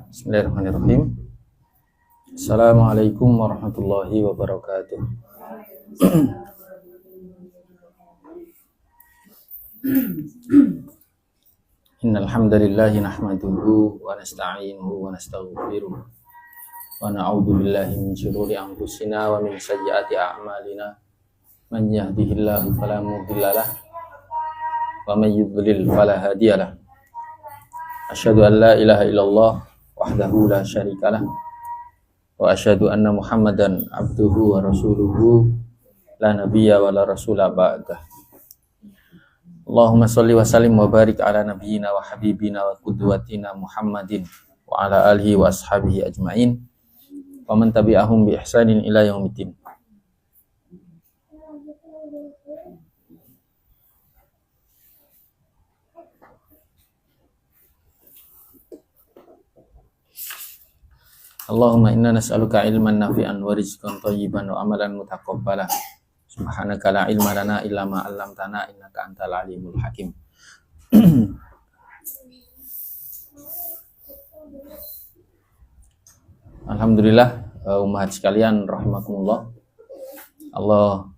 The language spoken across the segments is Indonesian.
Bismillahirrahmanirrahim. Assalamualaikum warahmatullahi wabarakatuh. Innal hamdalillahi nahmaduhu wa nasta'inuhu wa nastaghfiruh wa na'udzu billahi min shururi anfusina wa min sayyiati a'malina. Man yahdihillahu fala mudhillalah wa man yudlil fala hadiyalah. Asyhadu an la ilaha illallah wahdahu la syarikalah wa asyhadu anna Muhammadan abduhu wa rasuluhu la nabiyya wa la rasula ba'dah. Allahumma shalli wa sallim wa barik ala nabiyyina wa habibina wa qudwatina Muhammadin wa ala alihi wa ashabihi ajmain wa man tabi'ahum bi ihsanin ila yaumiddin. Allahumma inna nas'aluka ilman nafi'an wa rizqan thayyiban wa amalan mutaqabbala. Subhanaka la ilma lana illa ma 'allamtana innaka antal alimul hakim. Alhamdulillah, umat sekalian rahimakumullah. Allah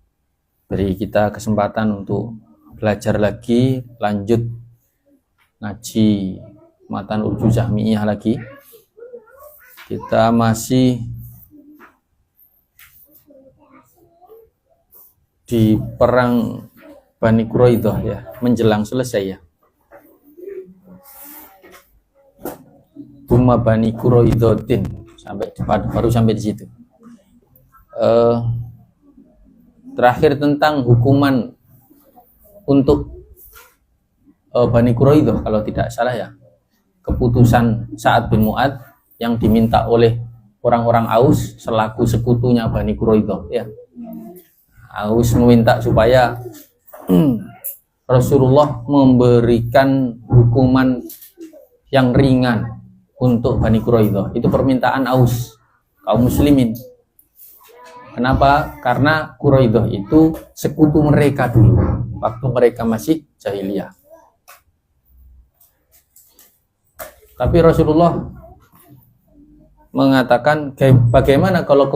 beri kita kesempatan untuk belajar lagi, lanjut ngaji matan urju jahmiyah lagi. Kita masih di perang Bani Quraidah ya, menjelang selesai ya. Buma Bani Quraidatin baru sampai di situ. Terakhir tentang hukuman untuk Bani Quraidah kalau tidak salah ya. Keputusan Sa'ad bin Mu'adz yang diminta oleh orang-orang Aus selaku sekutunya Bani Quraidah ya. Aus meminta supaya Rasulullah memberikan hukuman yang ringan untuk Bani Quraidah. Itu permintaan Aus, kaum muslimin. Kenapa? Karena Quraidah itu sekutu mereka dulu waktu mereka masih jahiliyah. Tapi Rasulullah mengatakan bagaimana kalau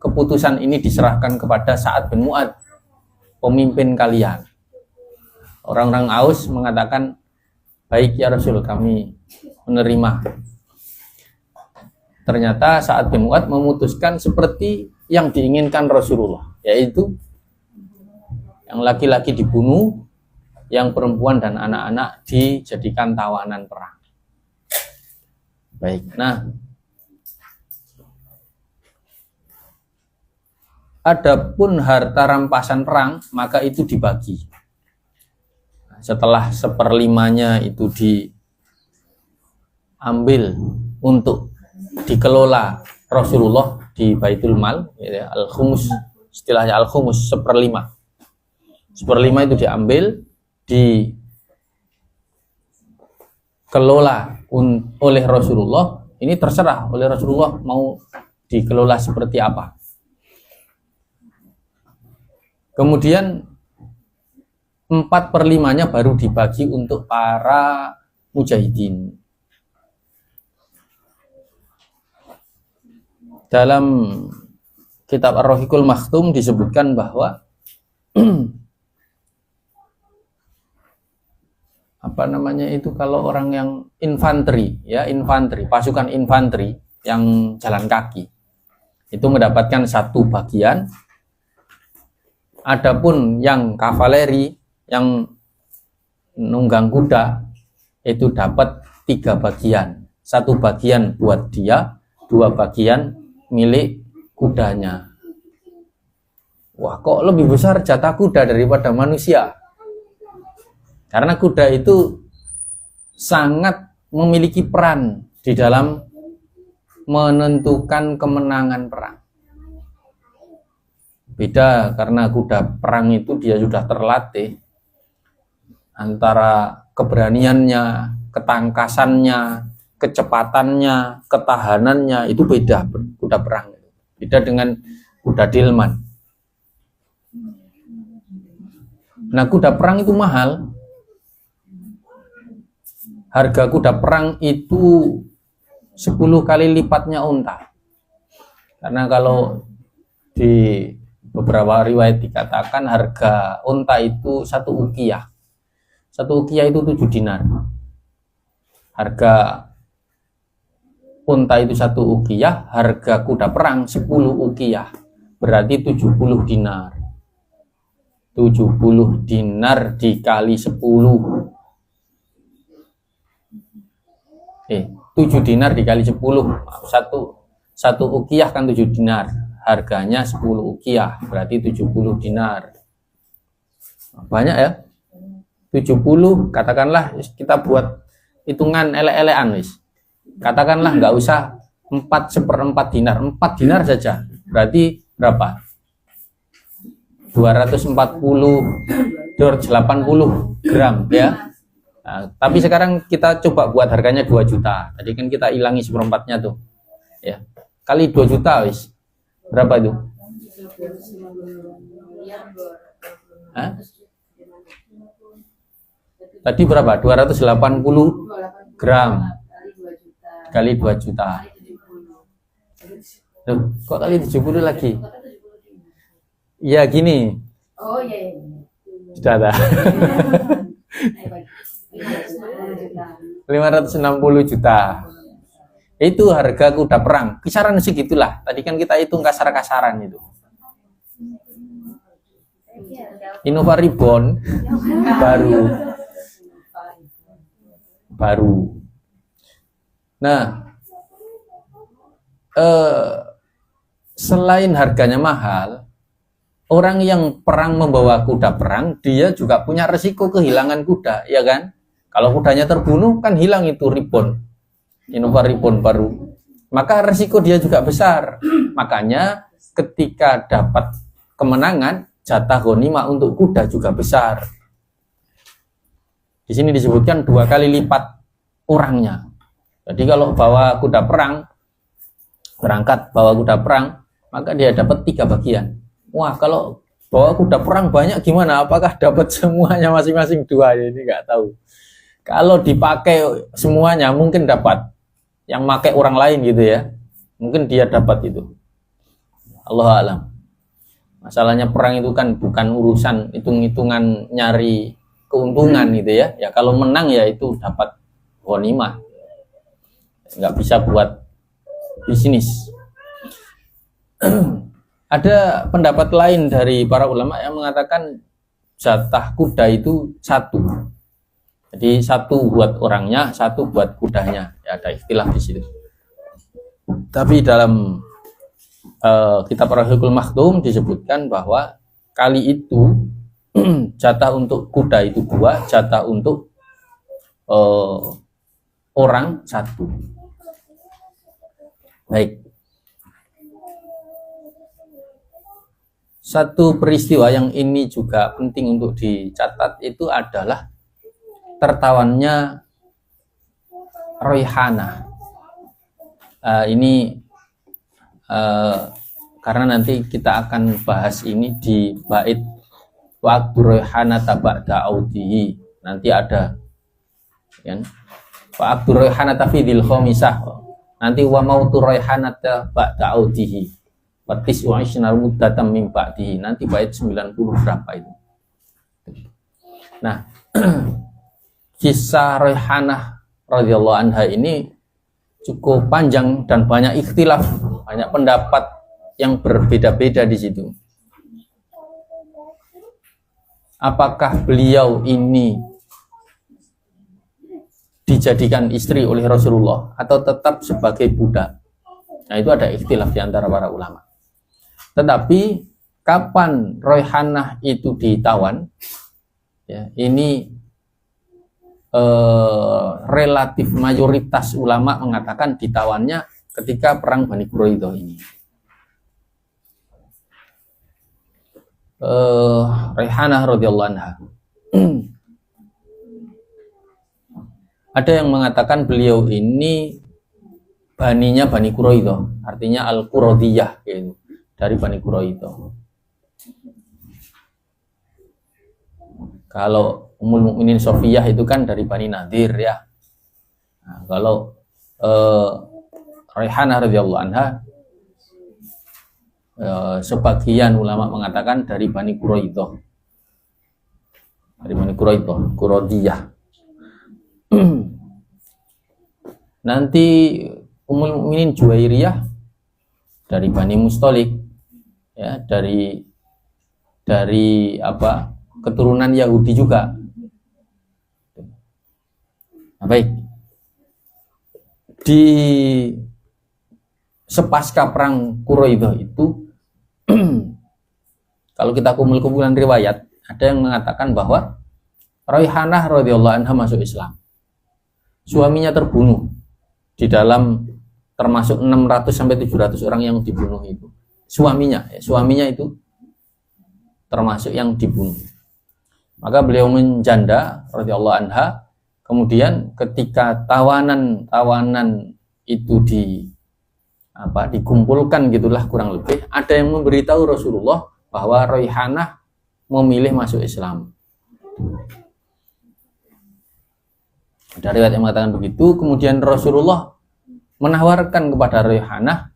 keputusan ini diserahkan kepada Sa'ad bin Mu'adz, pemimpin kalian. Orang-orang Aus mengatakan, baik ya Rasul, kami menerima. Ternyata Sa'ad bin Mu'adz memutuskan seperti yang diinginkan Rasulullah, yaitu yang laki-laki dibunuh, yang perempuan dan anak-anak dijadikan tawanan perang. Baik, nah adapun harta rampasan perang maka itu dibagi. Setelah 1/5-nya itu diambil untuk dikelola Rasulullah di Baitul Mal, ya, al-khumus, istilahnya al-khumus 1/5. 1/5 itu diambil, dikelola oleh Rasulullah. Ini terserah oleh Rasulullah mau dikelola seperti apa. Kemudian 4/5-nya baru dibagi untuk para mujahidin. Dalam kitab Ar-Rahiqul Makhtum disebutkan bahwa kalau orang yang infanteri, pasukan infanteri yang jalan kaki itu mendapatkan 1 bagian. Adapun yang kavaleri, yang nunggang kuda, itu dapat 3 bagian. 1 bagian buat dia, 2 bagian milik kudanya. wah kok lebih besar jatah kuda daripada manusia? Karena kuda itu sangat memiliki peran di dalam menentukan kemenangan perang. Beda karena kuda perang itu dia sudah terlatih antara keberaniannya, ketangkasannya, kecepatannya, ketahanannya, itu beda kuda perang. Beda dengan kuda delman. Nah, kuda perang itu mahal. Harga kuda perang itu 10 kali lipatnya unta. Karena kalau di beberapa riwayat dikatakan harga unta itu 1 uqiyah. 1 uqiyah itu 7 dinar. Harga unta itu 1 uqiyah, harga kuda perang 10 uqiyah. Berarti 70 dinar. 70 dinar dikali 10. 7 dinar dikali 10. Satu uqiyah kan 7 dinar. Harganya 10 uqiyah, berarti 70 dinar. Banyak ya? 70, katakanlah kita buat hitungan elek-elekan wis. Katakanlah nggak usah 4/4 dinar, 4 dinar saja. Berarti berapa? 240, 280 gram ya. Nah, tapi sekarang kita coba buat harganya 2 juta. Tadi kan kita hilangi 1/4-nya tuh. Ya. Kali 2 juta wis. Berapa itu? Hah? Tadi berapa? 280 gram kali 2 juta. Loh, kok kali 70 lagi? Ya gini. Oh iya. Sudah ada. 560 juta. Itu harga kuda perang. Kisaran segitulah. Tadi kan kita hitung kasar-kasaran itu. Innova Reborn baru. Nah, selain harganya mahal, orang yang perang membawa kuda perang, dia juga punya resiko kehilangan kuda, ya kan? Kalau kudanya terbunuh, kan hilang itu Reborn. Innova Reborn baru. Maka resiko dia juga besar. Makanya ketika dapat kemenangan, jatah ghanimah untuk kuda juga besar. Di sini disebutkan 2 kali lipat orangnya. Jadi kalau bawa kuda perang, berangkat bawa kuda perang, maka dia dapat 3 bagian. Wah, kalau bawa kuda perang banyak gimana? Apakah dapat semuanya masing-masing 2? Ini nggak tahu. Kalau dipakai semuanya mungkin dapat. Yang pakai orang lain gitu ya. Mungkin dia dapat itu. Allahu a'lam. Masalahnya perang itu kan bukan urusan hitung-hitungan nyari keuntungan gitu ya. Ya kalau menang ya itu dapat ghanimah. Nggak bisa buat bisnis. Ada pendapat lain dari para ulama yang mengatakan jatah kuda itu 1. Jadi 1 buat orangnya, 1 buat kudanya. Ya, ada istilah di situ. Tapi dalam kitab Rahiqul Maktum disebutkan bahwa kali itu jatah untuk kuda itu 2, jatah untuk orang 1. Baik. Satu peristiwa yang ini juga penting untuk dicatat itu adalah tertawannya Raihanah. Ini karena nanti kita akan bahas ini di bait wa Raihanah ba'da audihi. Nanti ada kan? Wa Raihanah fi dzil khamisah. Nanti wa mautu Raihanah ba'da audihi. Batis wa isnar muddatam min ba'dihi. Nanti bait 90 berapa itu. Nah, kisah Raihanah radhiyallahu anha ini cukup panjang dan banyak ikhtilaf, banyak pendapat yang berbeda-beda di situ. Apakah beliau ini dijadikan istri oleh Rasulullah atau tetap sebagai budak? Nah, itu ada ikhtilaf di antara para ulama. Tetapi kapan Raihanah itu ditawan? Ya, ini relatif mayoritas ulama mengatakan ditawannya ketika perang Bani Quraidah ini. Raihanah radhiyallahu anha. Ada yang mengatakan beliau ini baninya Bani Quraidah, artinya Al-Quradiyah gitu, dari Bani Quraidah. Kalau Ummul Mukminin Sofiyah itu kan dari Bani Nadir ya. Nah, kalau Raihanah radhiyallahu anha, sebagian ulama mengatakan dari Bani Quraidah. Dari Bani Quraidah, Quradiyah. Nanti Ummul Mukminin Juwairiyah dari Bani Mustalik, ya, dari apa, keturunan Yahudi juga. Nah, baik, di sepasca perang Quraidah itu kalau kita kumul-kumulan riwayat, ada yang mengatakan bahwa Raihanah radhiyallahu anha masuk Islam. Suaminya terbunuh di dalam, termasuk 600 sampai 700 orang yang dibunuh itu. Suaminya itu termasuk yang dibunuh. Maka beliau menjanda radhiyallahu anha. Kemudian ketika tawanan itu dikumpulkan gitulah kurang lebih, ada yang memberitahu Rasulullah bahwa Raihanah memilih masuk Islam. Ada riwayat yang mengatakan begitu. Kemudian Rasulullah menawarkan kepada Raihanah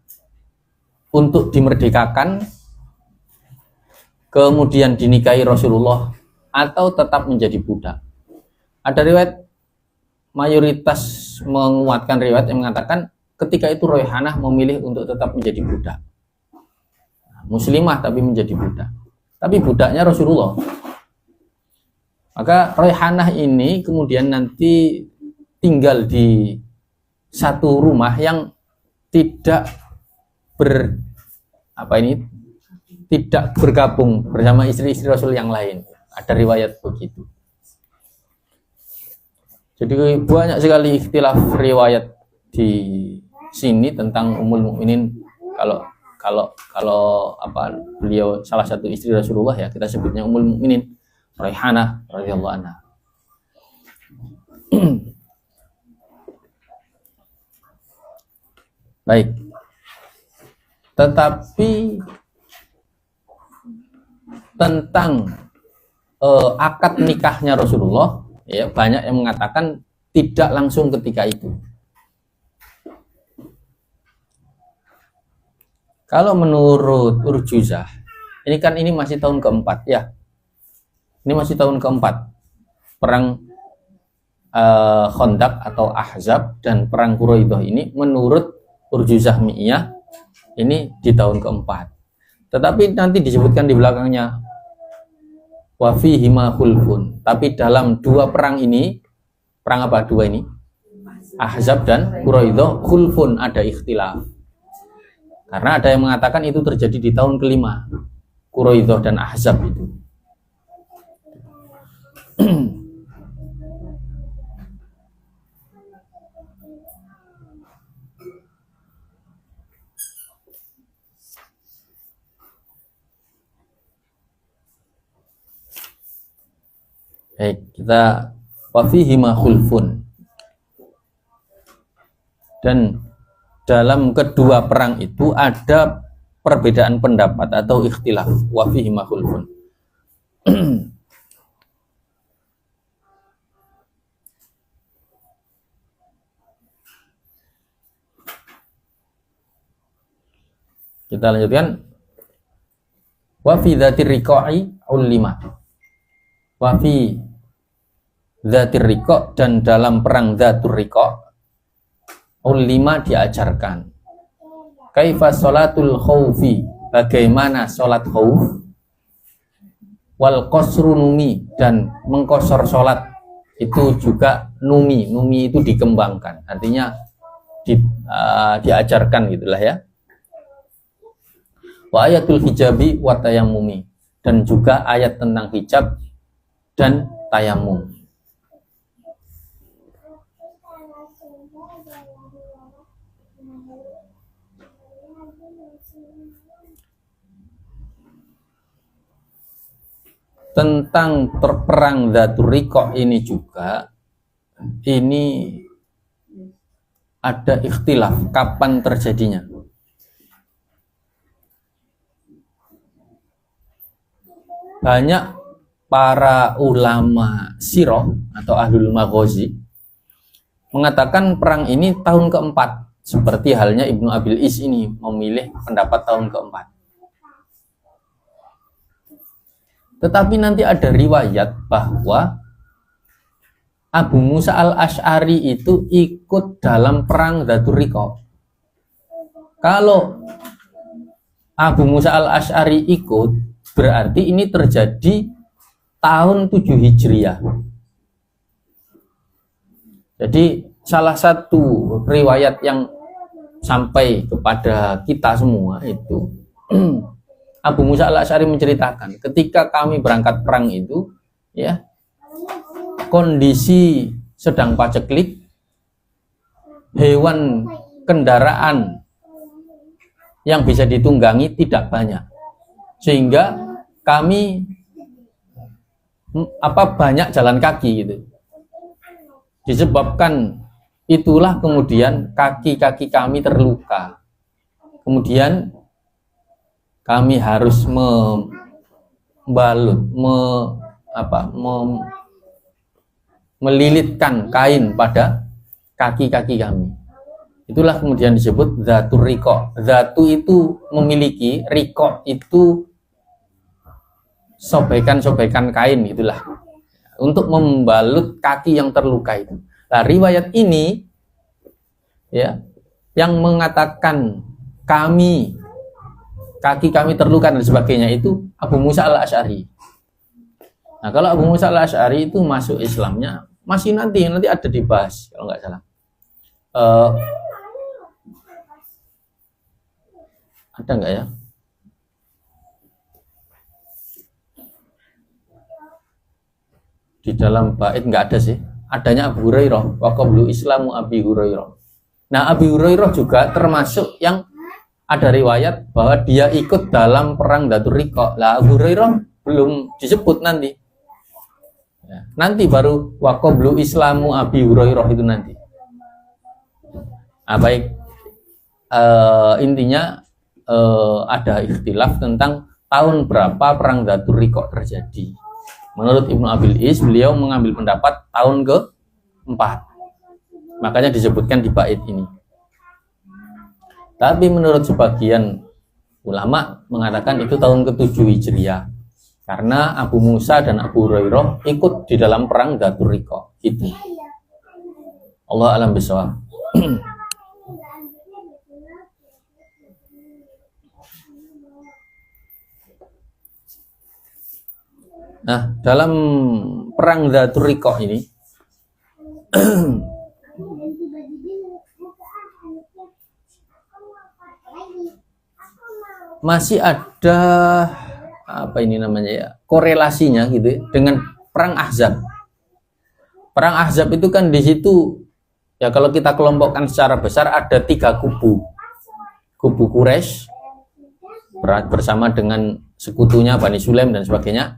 untuk dimerdekakan, kemudian dinikahi Rasulullah, atau tetap menjadi budak. Ada riwayat, mayoritas menguatkan riwayat yang mengatakan ketika itu Raihanah memilih untuk tetap menjadi budak. Muslimah tapi menjadi budak. Tapi budaknya Rasulullah. Maka Raihanah ini kemudian nanti tinggal di satu rumah yang tidak tidak bergabung bersama istri-istri Rasul yang lain. Ada riwayat begitu. Jadi banyak sekali ikhtilaf riwayat di sini tentang Ummul Mukminin. Kalau beliau salah satu istri Rasulullah, ya kita sebutnya Ummul Mukminin Raihanah radhiyallahu anha. Baik. Tetapi tentang akad nikahnya Rasulullah, ya banyak yang mengatakan tidak langsung ketika itu. Kalau menurut Urjuzah, ini masih tahun keempat ya. Ini masih tahun keempat perang Khandaq atau Ahzab dan perang Quraidah ini, menurut Urjuzah Mi'iyah ini di tahun keempat. Tetapi nanti disebutkan di belakangnya wa fihi ma khulfun. Tapi dalam dua perang ini, perang apa dua ini? Ahzab dan Quraidah, khulfun, ada ikhtilaf. Karena ada yang mengatakan itu terjadi di tahun kelima, Quraidah dan Ahzab itu. Baik, kita wa fihi ma khulfun. Dan dalam kedua perang itu ada perbedaan pendapat atau ikhtilaf, wa fihi ma khulfun. Kita lanjutkan. Wa fi dzatir riqa'i ulima. Wa fi dzatir riqa', dan dalam perang dzatur riqa' ulima diajarkan. Kaifa sholatul khaufi, bagaimana sholat khauf, wal qasru numi, dan mengkosor sholat itu juga numi itu dikembangkan, artinya diajarkan gitulah ya. wa ayatul hijabi wa tayammumi, dan juga ayat tentang hijab dan tayamum. Tentang perang Dzatur Riqah ini juga, ini ada ikhtilaf kapan terjadinya. Banyak para ulama sirah atau ahlul maghazi mengatakan perang ini tahun keempat, seperti halnya Ibnu Abil Is ini memilih pendapat tahun keempat. Tetapi nanti ada riwayat bahwa Abu Musa al-Asy'ari itu ikut dalam perang Dzatur Riqah. Kalau Abu Musa al-Asy'ari ikut, berarti ini terjadi tahun 7 Hijriah. Jadi salah satu riwayat yang sampai kepada kita semua itu Abu Musa al-Asy'ari menceritakan, ketika kami berangkat perang itu, ya, kondisi sedang paceklik, hewan kendaraan yang bisa ditunggangi tidak banyak, sehingga kami banyak jalan kaki gitu. Disebabkan itulah kemudian kaki-kaki kami terluka. Kemudian kami harus melilitkan kain pada kaki-kaki kami. Itulah kemudian disebut Dzatur Riqah. Dzatu itu memiliki, riqah itu sobekan-sobekan kain, itulah untuk membalut kaki yang terluka itu. Nah, riwayat ini ya yang mengatakan kaki kami terluka dan sebagainya itu Abu Musa al-Asy'ari. Nah, kalau Abu Musa al-Asy'ari itu masuk Islamnya masih nanti ada dibahas kalau nggak salah. Ada nggak ya? Di dalam bait nggak ada sih. Adanya Abu Hurairah, wa qablu Islamu Abi Hurairah. Nah, Abi Hurairah juga termasuk yang ada riwayat bahwa dia ikut dalam perang Dzatur Riqah. Lah, Abu Hurairah belum disebut nanti. Ya, nanti baru wa qablu Islamu Abi Hurairah itu nanti. Nah, baik. Intinya ada ikhtilaf tentang tahun berapa perang Dzatur Riqah terjadi. Menurut Ibnu Abil Is, beliau mengambil pendapat tahun ke-4. Makanya disebutkan di bait ini. Tapi menurut sebagian ulama mengatakan itu tahun ke-7 Hijriah. Karena Abu Musa dan Abu Hurairah ikut di dalam perang Dzatur Riqah. Itu. Allah a'lam bishawab. Nah, dalam perang Dzatur Riqah ini masih ada korelasinya gitu ya, dengan perang Ahzab. Perang Ahzab itu kan di situ ya, kalau kita kelompokkan secara besar ada 3 kubu. Kubu Quraisy bersama dengan sekutunya Bani Sulaim dan sebagainya.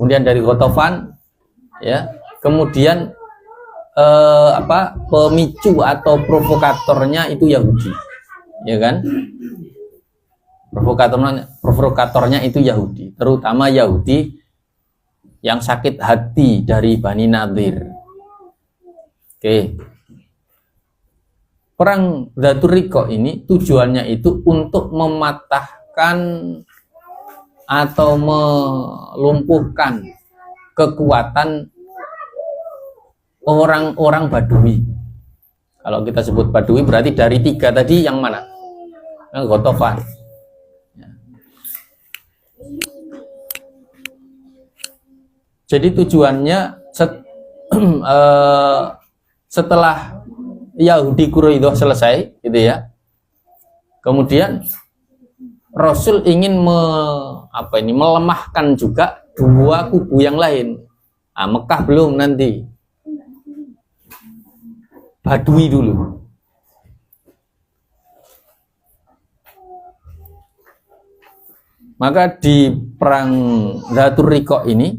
Kemudian dari Ghatafan ya, kemudian pemicu atau provokatornya itu Yahudi. Ya kan? Provokatornya itu Yahudi, terutama Yahudi yang sakit hati dari Bani Nadir. Oke. Perang Dzatur Riqah ini tujuannya itu untuk mematahkan atau melumpuhkan kekuatan orang-orang Badui. Kalau kita sebut Badui berarti dari 3 tadi yang mana? Yang Ghatafan. Jadi tujuannya setelah Yahudi Quraidah selesai, gitu ya. Kemudian Rasul ingin melemahkan juga dua kubu yang lain. Nah, Mekah belum, nanti Badui dulu. Maka di perang Dzatur Riqa ini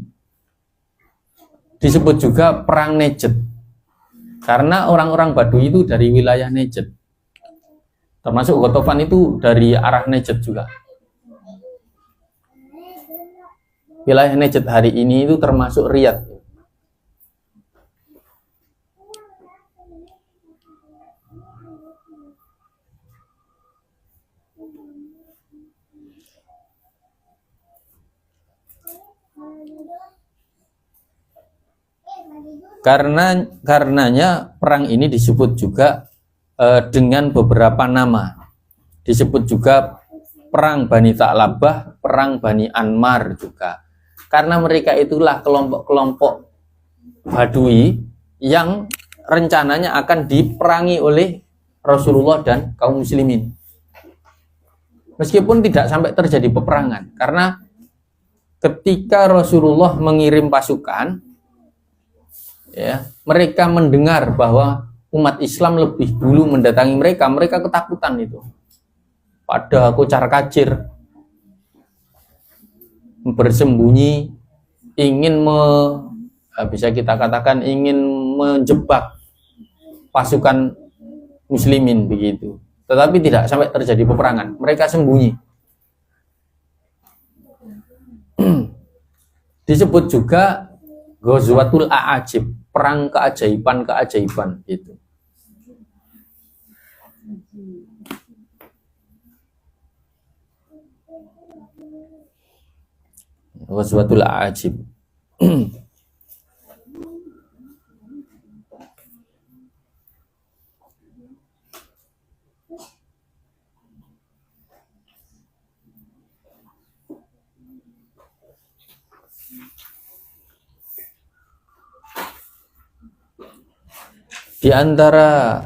disebut juga perang Najd, karena orang-orang Badui itu dari wilayah Najd. Termasuk Ghatafan itu dari arah Najd juga. Wilayah Najd hari ini itu termasuk Riyadh. Karenanya perang ini disebut juga dengan beberapa nama. Disebut juga perang Bani Tha'labah, perang Bani Anmar juga. Karena mereka itulah kelompok-kelompok Badui yang rencananya akan diperangi oleh Rasulullah dan kaum muslimin. Meskipun tidak sampai terjadi peperangan, karena ketika Rasulullah mengirim pasukan, ya, mereka mendengar bahwa umat Islam lebih dulu mendatangi mereka, mereka ketakutan itu. Pada kocar kacir, bersembunyi, ingin bisa kita katakan ingin menjebak pasukan muslimin begitu. Tetapi tidak sampai terjadi peperangan, mereka sembunyi. Disebut juga Ghazwatul A'ajib, perang keajaiban-keajaiban itu. Ghazwatul A'ajib. Di antara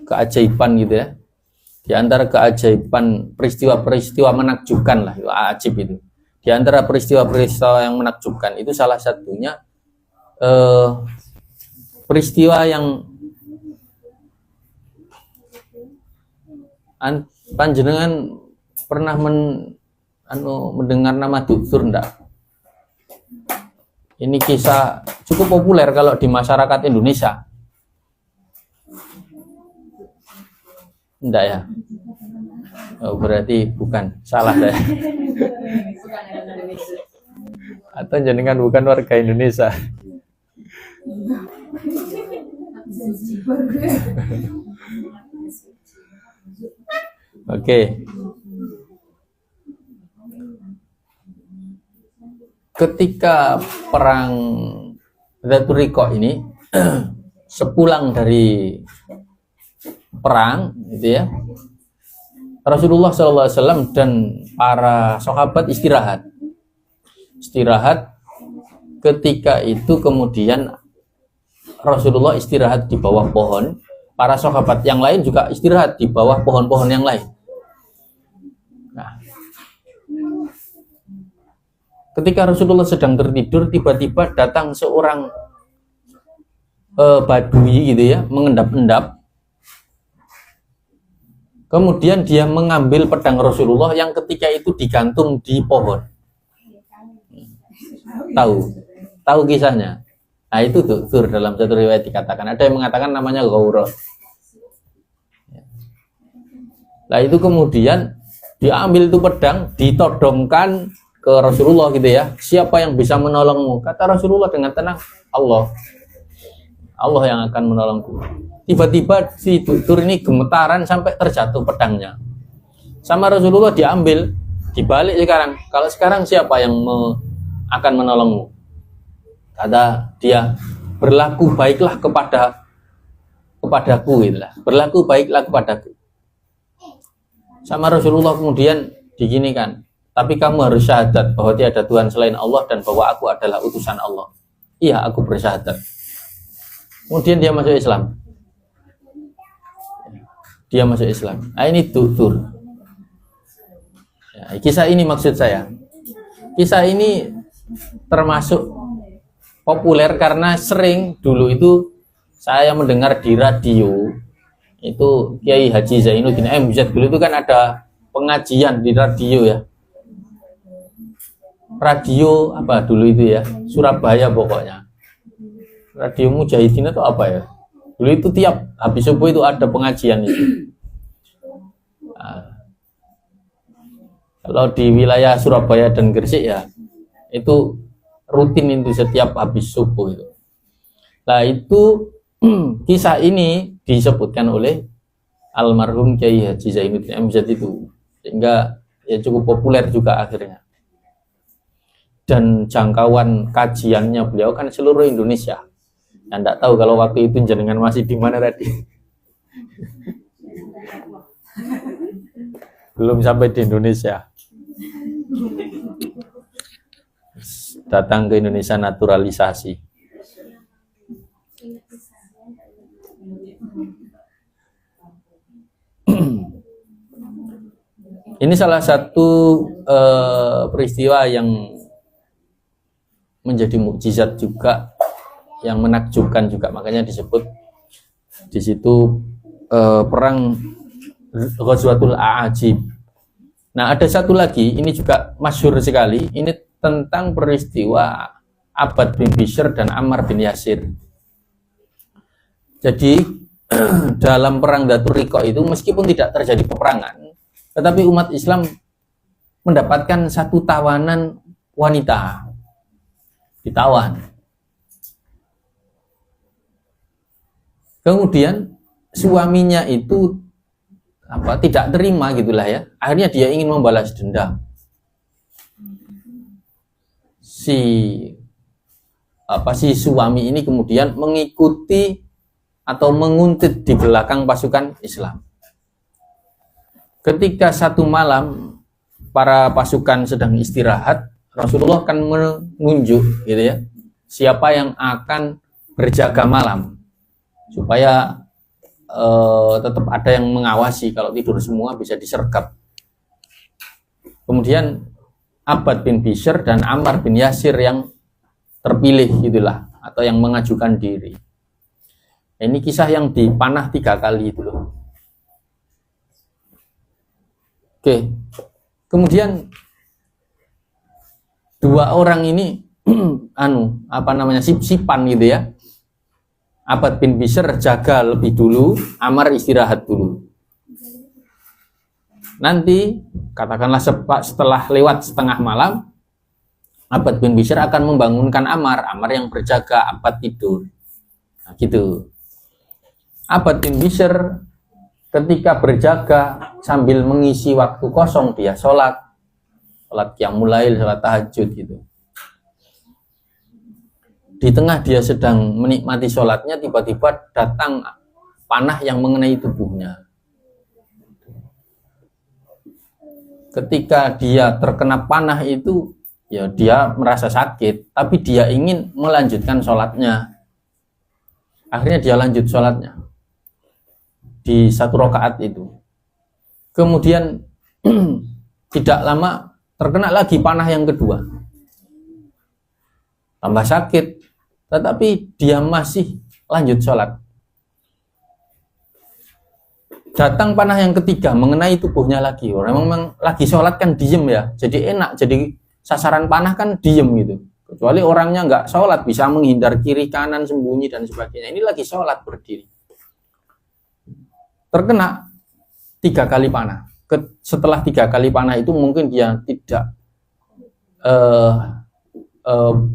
keajaiban gitu ya, di antara keajaiban peristiwa-peristiwa menakjubkan lah, ajib itu. Di antara peristiwa-peristiwa yang menakjubkan itu salah satunya peristiwa yang panjenengan pernah mendengar nama Dutsur enggak? Ini kisah cukup populer kalau di masyarakat Indonesia. Enggak ya? Oh, berarti bukan, salah saya. Atau jenengan bukan warga Indonesia. Oke. Ketika perang Dzatur Riqa ini sepulang dari perang gitu ya, Rasulullah SAW dan para sahabat istirahat. Ketika itu kemudian Rasulullah istirahat di bawah pohon, para sahabat yang lain juga istirahat di bawah pohon-pohon yang lain. Nah, ketika Rasulullah sedang tertidur, tiba-tiba datang seorang Badui gitu ya, mengendap-endap. Kemudian dia mengambil pedang Rasulullah yang ketika itu digantung di pohon. Tahu kisahnya. Nah itu tuh dalam satu riwayat dikatakan. Ada yang mengatakan namanya Ghaurah. Nah itu kemudian diambil itu pedang, ditodongkan ke Rasulullah gitu ya. Siapa yang bisa menolongmu? Kata Rasulullah dengan tenang, Allah yang akan menolongku. Tiba-tiba si Dutsur ini gemetaran sampai terjatuh pedangnya. Sama Rasulullah diambil, dibalik sekarang. Kalau sekarang siapa yang akan menolongmu? Kata dia, berlaku baiklah kepadaku itulah. Berlaku baiklah kepadaku. Sama Rasulullah kemudian diginikan, tapi kamu harus syahadat bahwa tiada Tuhan selain Allah dan bahwa aku adalah utusan Allah. Iya, aku bersyahadat. Kemudian dia masuk Islam. dia masuk Islam. Nah, ini tutur. Ya, kisah ini maksud saya. Kisah ini termasuk populer karena sering dulu itu saya mendengar di radio itu Kiai Haji Zainuddin MZ dulu itu kan ada pengajian di radio ya. Radio apa dulu itu ya? Surabaya pokoknya. Radio Mujahidin atau apa ya? Dulu itu tiap habis subuh itu ada pengajian itu. Nah, kalau di wilayah Surabaya dan Gresik ya itu rutin itu setiap habis subuh itu. Nah itu kisah ini disebutkan oleh almarhum Kiai Haji Zainuddin MZ itu, sehingga ya cukup populer juga akhirnya. Dan jangkauan kajiannya beliau kan seluruh Indonesia. Nah, enggak tahu kalau waktu itu jenengan masih di mana tadi. Belum sampai di Indonesia. Datang ke Indonesia naturalisasi. Ini salah satu peristiwa yang menjadi mukjizat juga, yang menakjubkan juga, makanya disebut di situ perang Ghazwatul A'ajib. Nah, ada satu lagi, ini juga masyhur sekali, ini tentang peristiwa Abbad bin Bishr dan Ammar bin Yasir. Jadi dalam perang Dzatur Riqah itu meskipun tidak terjadi peperangan, tetapi umat Islam mendapatkan satu tawanan wanita, ditawan. Kemudian suaminya itu tidak terima gitulah ya. Akhirnya dia ingin membalas dendam. Si suami ini kemudian mengikuti atau menguntit di belakang pasukan Islam. Ketika satu malam para pasukan sedang istirahat, Rasulullah akan menunjuk gitu ya, siapa yang akan berjaga malam supaya tetap ada yang mengawasi, kalau tidur semua bisa disergap. Kemudian Abbad bin Bishr dan Ammar bin Yasir yang terpilih gitulah, atau yang mengajukan diri. Ini kisah yang dipanah 3 kali itu loh. Oke. Kemudian 2 orang ini sip-sipan gitu ya. Abbad bin Bishr jaga lebih dulu, Ammar istirahat dulu. Nanti katakanlah setelah lewat setengah malam, Abbad bin Bishr akan membangunkan Ammar yang berjaga, Abbad tidur. Nah, gitu. Abbad bin Bishr ketika berjaga sambil mengisi waktu kosong, dia sholat qiyamul lail, sholat tahajud gitu. Di tengah dia sedang menikmati sholatnya, tiba-tiba datang panah yang mengenai tubuhnya. Ketika dia terkena panah itu, ya dia merasa sakit, tapi dia ingin melanjutkan sholatnya. Akhirnya dia lanjut sholatnya di 1 rakaat itu. Kemudian tidak lama terkena lagi panah yang kedua. Tambah sakit, tetapi dia masih lanjut sholat. Datang panah yang ketiga mengenai tubuhnya lagi. Orang memang lagi sholat kan diem ya, jadi enak, jadi sasaran panah kan diem gitu. Kecuali orangnya nggak sholat, bisa menghindar kiri kanan, sembunyi dan sebagainya. Ini lagi sholat berdiri, terkena 3 kali panah. Setelah 3 kali panah itu mungkin dia tidak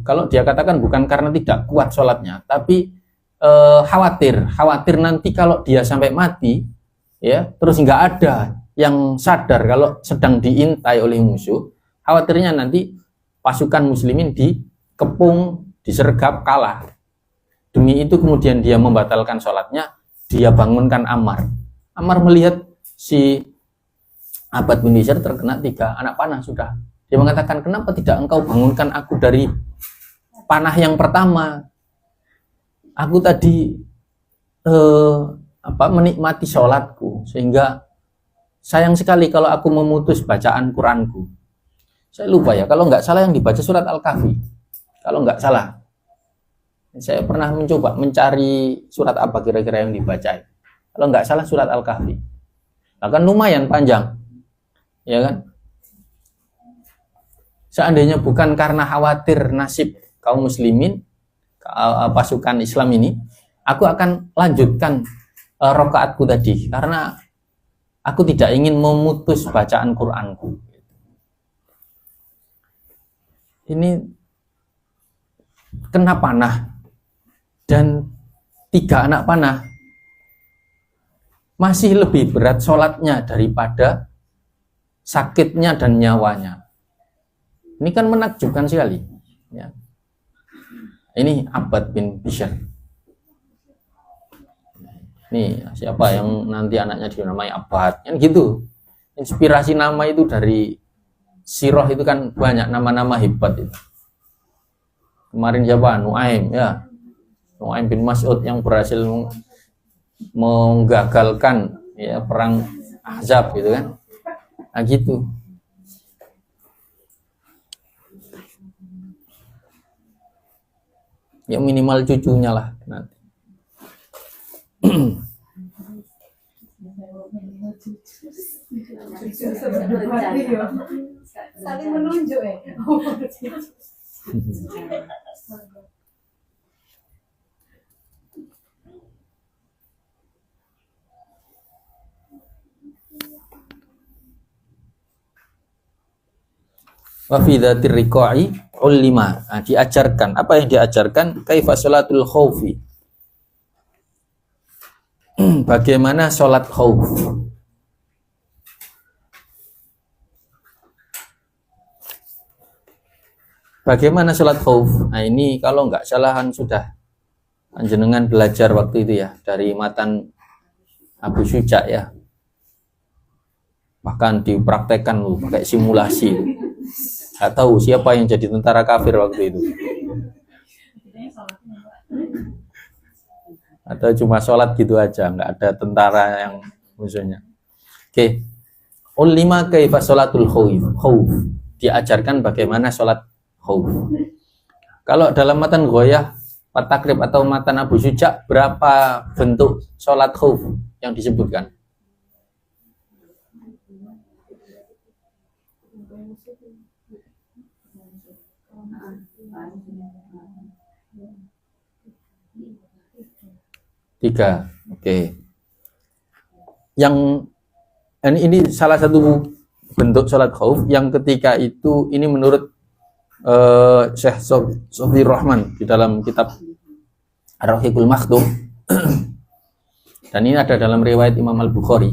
kalau dia katakan bukan karena tidak kuat sholatnya, tapi khawatir nanti kalau dia sampai mati ya, terus nggak ada yang sadar kalau sedang diintai oleh musuh, khawatirnya nanti pasukan muslimin dikepung, disergap, kalah. Demi itu kemudian dia membatalkan sholatnya, dia bangunkan Ammar. Ammar melihat si Abbad bin Bishr terkena 3 anak panah sudah. Dia mengatakan, kenapa tidak engkau bangunkan aku dari panah yang pertama? Aku tadi menikmati sholatku Sehingga sayang sekali kalau aku memutus bacaan Quranku. Saya lupa ya, kalau nggak salah yang dibaca surat Al-Kahfi. Kalau nggak salah. Saya pernah mencoba mencari surat apa kira-kira yang dibaca. Kalau nggak salah surat Al-Kahfi. Nah, kan lumayan panjang. Ya kan? Seandainya bukan karena khawatir nasib kaum muslimin, pasukan Islam ini, aku akan lanjutkan rakaatku tadi. Karena aku tidak ingin memutus bacaan Quranku. Ini kena panah. Dan 3 anak panah masih lebih berat sholatnya daripada sakitnya dan nyawanya. Ini kan menakjubkan sekali ya. Ini Abbad bin Bishr. Ini siapa yang nanti anaknya dinamai Abbad kan gitu. Inspirasi nama itu dari sirah itu kan banyak nama-nama hebat itu. Kemarin siapa? Nuaim ya. Nuaim bin Mas'ud yang berhasil menggagalkan ya perang Ahzab gitu kan. Nah gitu. Ya minimal cucunya lah nanti. Saling menunjuk ya. Wa fi dzatir riqa'i ulima. Nah, diajarkan. Apa yang diajarkan? Kaifa sholatul khaufi. Bagaimana sholat khauf? Bagaimana sholat khauf? Nah ini kalau nggak salahan sudah jenengan belajar waktu itu ya dari matan Abu Syuja ya. Bahkan dipraktekkan pakai simulasi. Nggak tahu siapa yang jadi tentara kafir waktu itu. Atau cuma sholat gitu aja, nggak ada tentara yang musuhnya. Oke. Ulima kaifa sholatul khauf. Diajarkan bagaimana sholat khauf. Kalau dalam matan Ghoyah, At-Takrib atau matan Abu Syuja, berapa bentuk sholat khauf yang disebutkan? Tiga, oke. Yang ini salah satu bentuk sholat khauf yang ketika itu ini menurut Syekh Sofi Rahman di dalam kitab Ar-Rahiqul Maktum dan ini ada dalam riwayat Imam Al-Bukhari.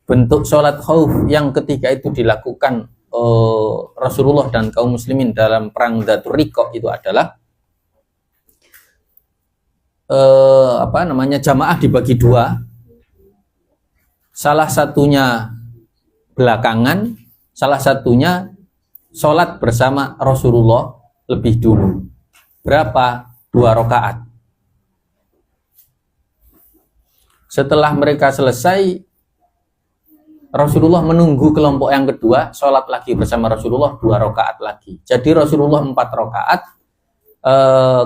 Bentuk sholat khauf yang ketika itu dilakukan Rasulullah dan kaum muslimin dalam perang Dzatur Riqa itu adalah jamaah dibagi 2, salah satunya belakangan, salah satunya sholat bersama Rasulullah lebih dulu. Berapa? 2 rakaat. Setelah mereka selesai, Rasulullah menunggu kelompok yang kedua, sholat lagi bersama Rasulullah 2 rakaat lagi. Jadi Rasulullah 4 rakaat,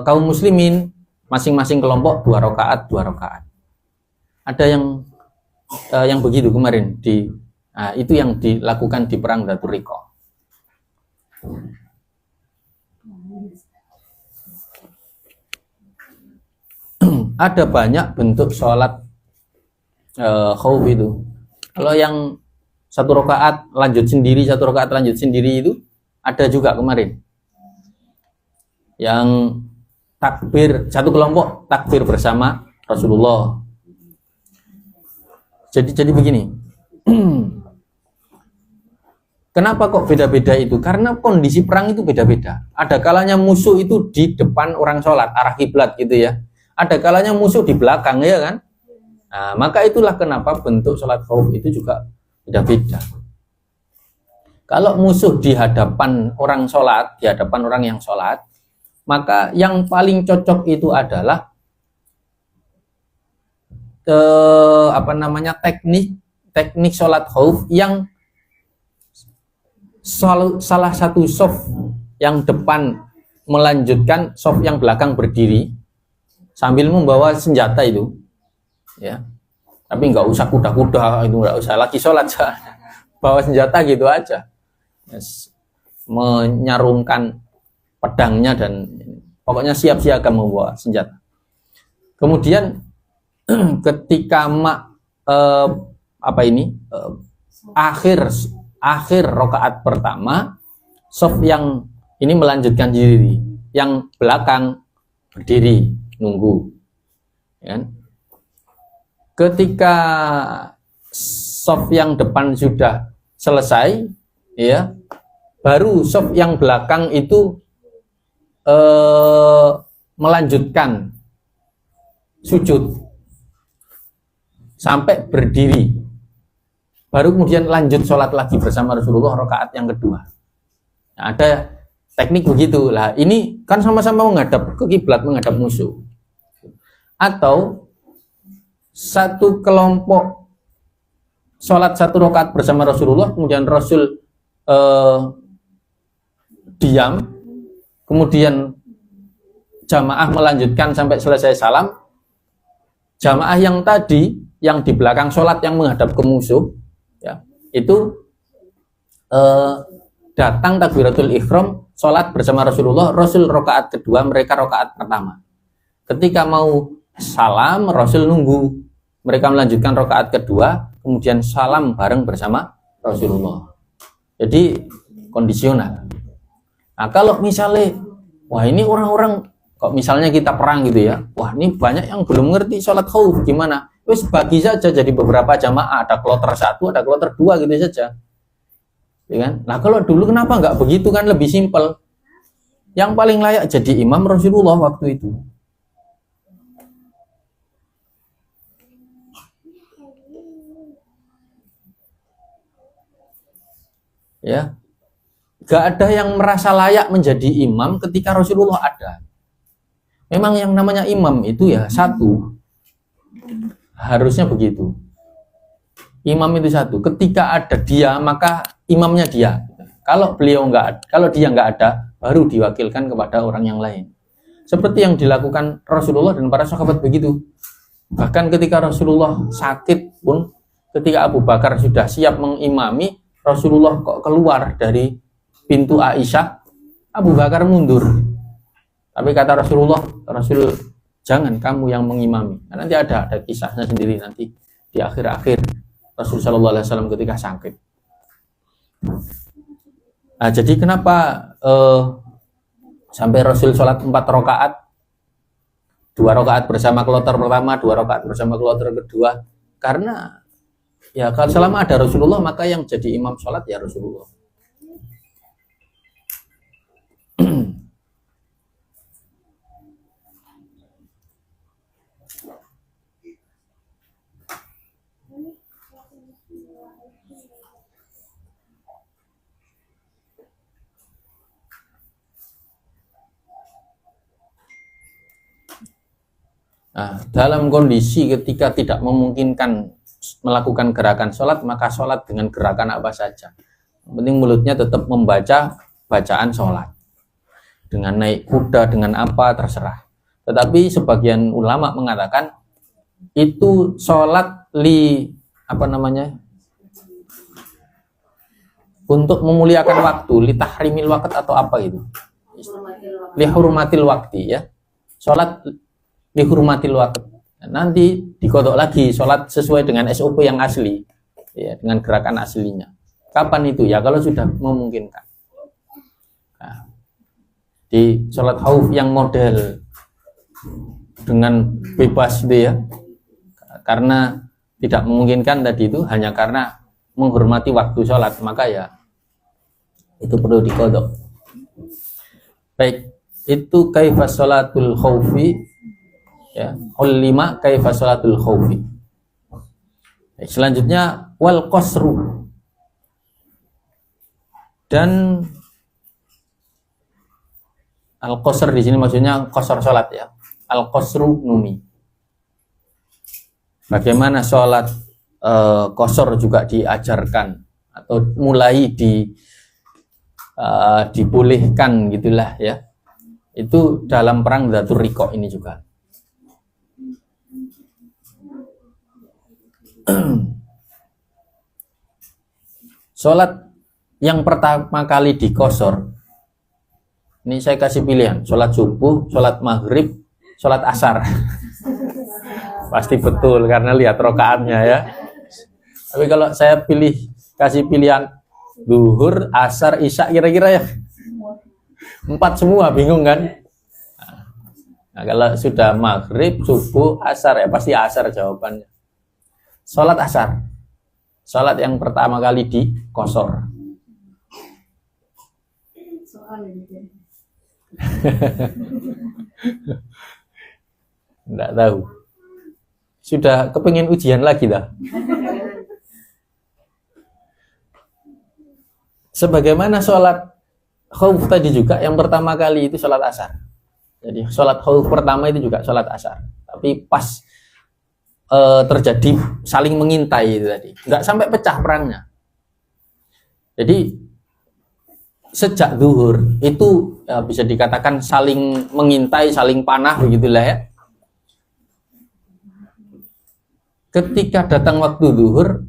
kaum muslimin masing-masing kelompok 2 rakaat, 2 rakaat. Ada yang begitu kemarin itu yang dilakukan di perang Dzatur Riqa. Ada banyak bentuk sholat khauf itu. Kalau yang 1 rakaat lanjut sendiri, 1 rakaat lanjut sendiri itu ada juga kemarin. Yang takbir, satu kelompok takbir bersama Rasulullah. Jadi begini. Kenapa kok beda-beda itu? Karena kondisi perang itu beda-beda. Ada kalanya musuh itu di depan orang sholat, arah kiblat gitu ya. Ada kalanya musuh di belakang ya kan. Nah, maka itulah kenapa bentuk sholat khauf itu juga beda-beda. Kalau musuh di hadapan orang sholat, di hadapan orang yang sholat, maka yang paling cocok itu adalah teknik teknik sholat khauf yang salah satu soft yang depan melanjutkan soft yang belakang berdiri sambil membawa senjata itu, ya. Tapi nggak usah kuda-kuda, itu nggak usah, lagi sholat bawa senjata gitu aja, yes. Menyarungkan pedangnya dan pokoknya siap siaga membawa senjata. Kemudian ketika akhir rakaat pertama, soft yang ini melanjutkan diri, yang belakang berdiri nunggu, ya. Ketika soft yang depan sudah selesai, ya, baru soft yang belakang itu melanjutkan sujud sampai berdiri. Baru kemudian lanjut sholat lagi bersama Rasulullah rakaat yang kedua. Nah, ada teknik begitu lah. Ini kan sama-sama menghadap ke kiblat, menghadap musuh. Atau satu kelompok sholat satu rakaat bersama Rasulullah, kemudian Rasul diam, kemudian jamaah melanjutkan sampai selesai salam. Jamaah yang tadi, yang di belakang sholat yang menghadap ke musuh, ya, itu datang takbiratul ihram, sholat bersama Rasulullah. Rasul rakaat kedua, mereka rakaat pertama. Ketika mau salam, Rasul nunggu, mereka melanjutkan rakaat kedua, kemudian salam bareng bersama Rasulullah. Jadi kondisional. Nah, kalau misalnya, wah ini orang-orang, kok misalnya kita perang gitu ya, wah ini banyak yang belum ngerti sholat khauf gimana, wes bagi saja jadi beberapa jamaah, ada kloter 1, ada kloter 2 gitu saja, ya kan? Nah kalau dulu kenapa nggak begitu, kan lebih simpel. Yang paling layak jadi imam Rasulullah waktu itu, ya. Gak ada yang merasa layak menjadi imam ketika Rasulullah ada. Memang yang namanya imam itu ya satu, harusnya begitu. Imam itu satu. Ketika ada dia, maka imamnya dia. Kalau dia nggak ada, baru diwakilkan kepada orang yang lain. Seperti yang dilakukan Rasulullah dan para sahabat begitu. Bahkan ketika Rasulullah sakit pun, ketika Abu Bakar sudah siap mengimami, Rasulullah kok keluar dari pintu Aisyah, Abu Bakar mundur. Tapi kata Rasulullah, Rasul jangan kamu yang mengimami. Nah, nanti ada kisahnya sendiri nanti di akhir-akhir Rasul Shallallahu Alaihi Wasallam ketika sakit. Nah, jadi kenapa sampai Rasul sholat 4 rakaat, 2 rakaat bersama kloter pertama, 2 rakaat bersama kloter kedua? Karena ya kalau selama ada Rasulullah, maka yang jadi imam sholat ya Rasulullah. Nah, dalam kondisi ketika tidak memungkinkan melakukan gerakan sholat, maka sholat dengan gerakan apa saja. Yang penting mulutnya tetap membaca bacaan sholat. Dengan naik kuda, dengan apa, terserah. Tetapi sebagian ulama mengatakan itu sholat untuk memuliakan waktu, li tahrimil waqt atau apa itu? Li hurmatil waqti, ya. Sholat dihormatil waqt. Nanti dikodok lagi sholat sesuai dengan SOP yang asli, ya, dengan gerakan aslinya. Kapan itu? Ya kalau sudah memungkinkan. Nah, di sholat khauf yang model dengan bebas itu ya, karena tidak memungkinkan tadi itu hanya karena menghormati waktu sholat, maka ya itu perlu dikodok. Baik, itu kaifa sholatul khaufi, ya, ulima kaifa sholatul khaufi. Selanjutnya wal qasru, dan al qasr di sini maksudnya qasar sholat ya, al qasru numi. Bagaimana sholat qashar juga diajarkan atau mulai dibolehkan gitulah ya. Itu dalam perang Dzatur Riqa ini juga. Sholat yang pertama kali diqashar, ini saya kasih pilihan, sholat subuh, sholat maghrib, sholat asar. Pasti betul karena lihat rokaatnya ya. Tapi kalau saya kasih pilihan zuhur, asar, isya, kira-kira ya 4 semua, bingung kan? Nah, kalau sudah maghrib, subuh, asar ya pasti asar jawabannya. Sholat asar, sholat yang pertama kali diqashar. Enggak tahu. Sudah kepingin ujian lagi dah. Sebagaimana sholat khauf tadi juga, yang pertama kali itu sholat asar. Jadi sholat khauf pertama itu juga sholat asar. Tapi pas terjadi saling mengintai itu tadi, nggak sampai pecah perangnya. Jadi sejak zuhur itu ya, bisa dikatakan saling mengintai, saling panah begitulah ya. Ketika datang waktu zuhur,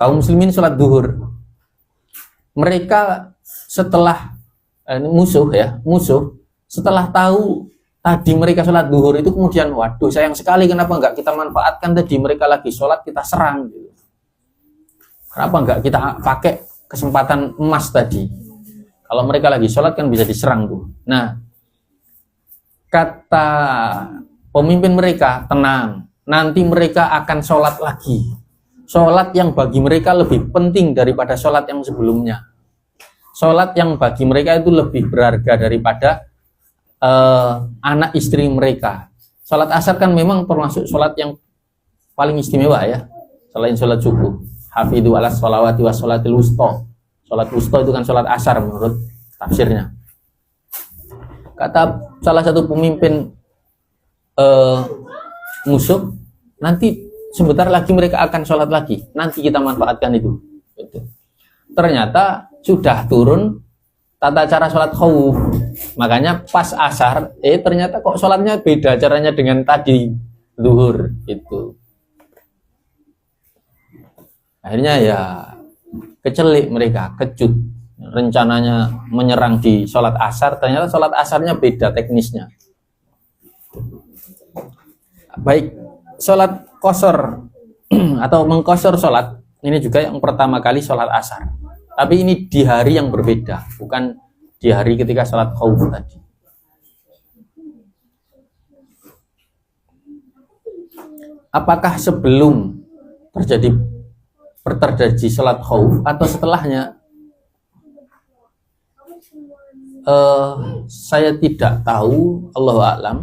kaum muslimin sholat zuhur. Mereka setelah musuh setelah tahu tadi mereka sholat zuhur itu kemudian, waduh sayang sekali kenapa nggak kita manfaatkan tadi mereka lagi sholat kita serang gitu. Kenapa nggak kita pakai kesempatan emas tadi? Kalau mereka lagi sholat kan bisa diserang tuh. Nah, kata pemimpin mereka, tenang, nanti mereka akan sholat lagi. Sholat yang bagi mereka lebih penting daripada sholat yang sebelumnya. Sholat yang bagi mereka itu lebih berharga daripada anak istri mereka. Sholat asar kan memang termasuk sholat yang paling istimewa ya, selain sholat subuh. Hafidhu ala sholawati wa sholatil wusta. Sholat wusta itu kan sholat asar menurut tafsirnya. Kata salah satu pemimpin musuh, nanti sebentar lagi mereka akan sholat lagi, nanti kita manfaatkan itu. Ternyata sudah turun tata cara sholat khauf. Makanya pas asar, ternyata kok sholatnya beda caranya dengan tadi zuhur itu. Akhirnya ya kecelik mereka, kecut. Rencananya menyerang di sholat asar, ternyata sholat asarnya beda teknisnya. Baik, sholat qashar atau mengqashar sholat, ini juga yang pertama kali sholat asar. Tapi ini di hari yang berbeda, bukan di hari ketika sholat khauf tadi. Apakah sebelum terjadi sholat khauf atau setelahnya? Saya tidak tahu, Allahu a'lam.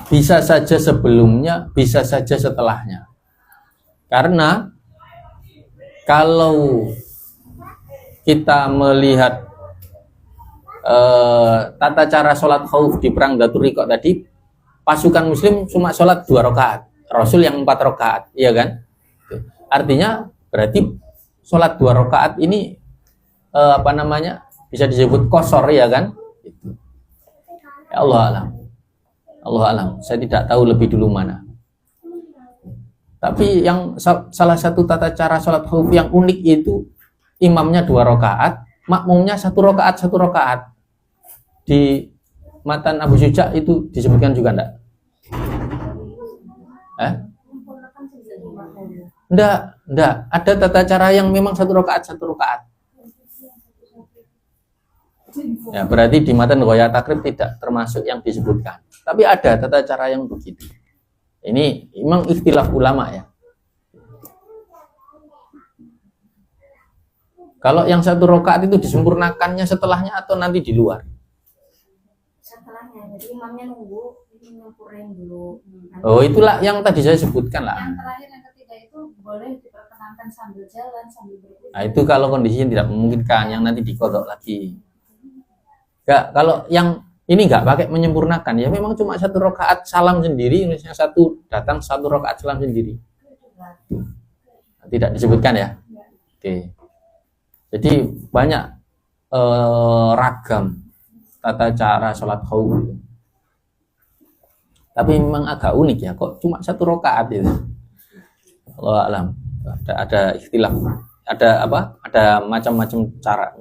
Bisa saja sebelumnya, bisa saja setelahnya. Karena kalau kita melihat tata cara sholat khauf di perang Dzatur Riqa tadi, pasukan muslim cuma sholat 2 rakaat, Rasul yang 4 rakaat, iya kan? Artinya berarti sholat 2 rakaat ini bisa disebut qashar ya kan? Ya Allah alam. Allah alam, saya tidak tahu lebih dulu mana. Tapi yang salah satu tata cara sholat khauf yang unik itu imamnya 2 rakaat, makmumnya 1 rakaat 1 rakaat. Di matan Abu Syuja itu disebutkan juga enggak? Enggak. Ada tata cara yang memang 1 rakaat 1 rakaat. Ya, berarti di matan Ghayat Takrib tidak termasuk yang disebutkan. Tapi ada tata cara yang begitu. Ini memang ikhtilaf ulama ya. Kalau yang 1 rakaat itu disempurnakannya setelahnya atau nanti di luar? Setelahnya, jadi imamnya nunggu, nyempurnain dulu. Oh, itulah yang tadi saya sebutkan lah. Yang terakhir yang ketiga itu boleh diperkenankan sambil jalan, sambil berpikir. Nah, itu kalau kondisinya tidak memungkinkan, yang nanti dikodok lagi. Enggak, kalau yang ini enggak pakai menyempurnakan, ya memang cuma 1 rakaat salam sendiri, misalnya 1 datang 1 rakaat salam sendiri. Tidak disebutkan ya. Oke. Jadi banyak ragam tata cara sholat khauf. Tapi memang agak unik ya, kok cuma 1 rakaat itu. Allah alam. Ada ikhtilaf. Ada apa? Ada macam-macam cara.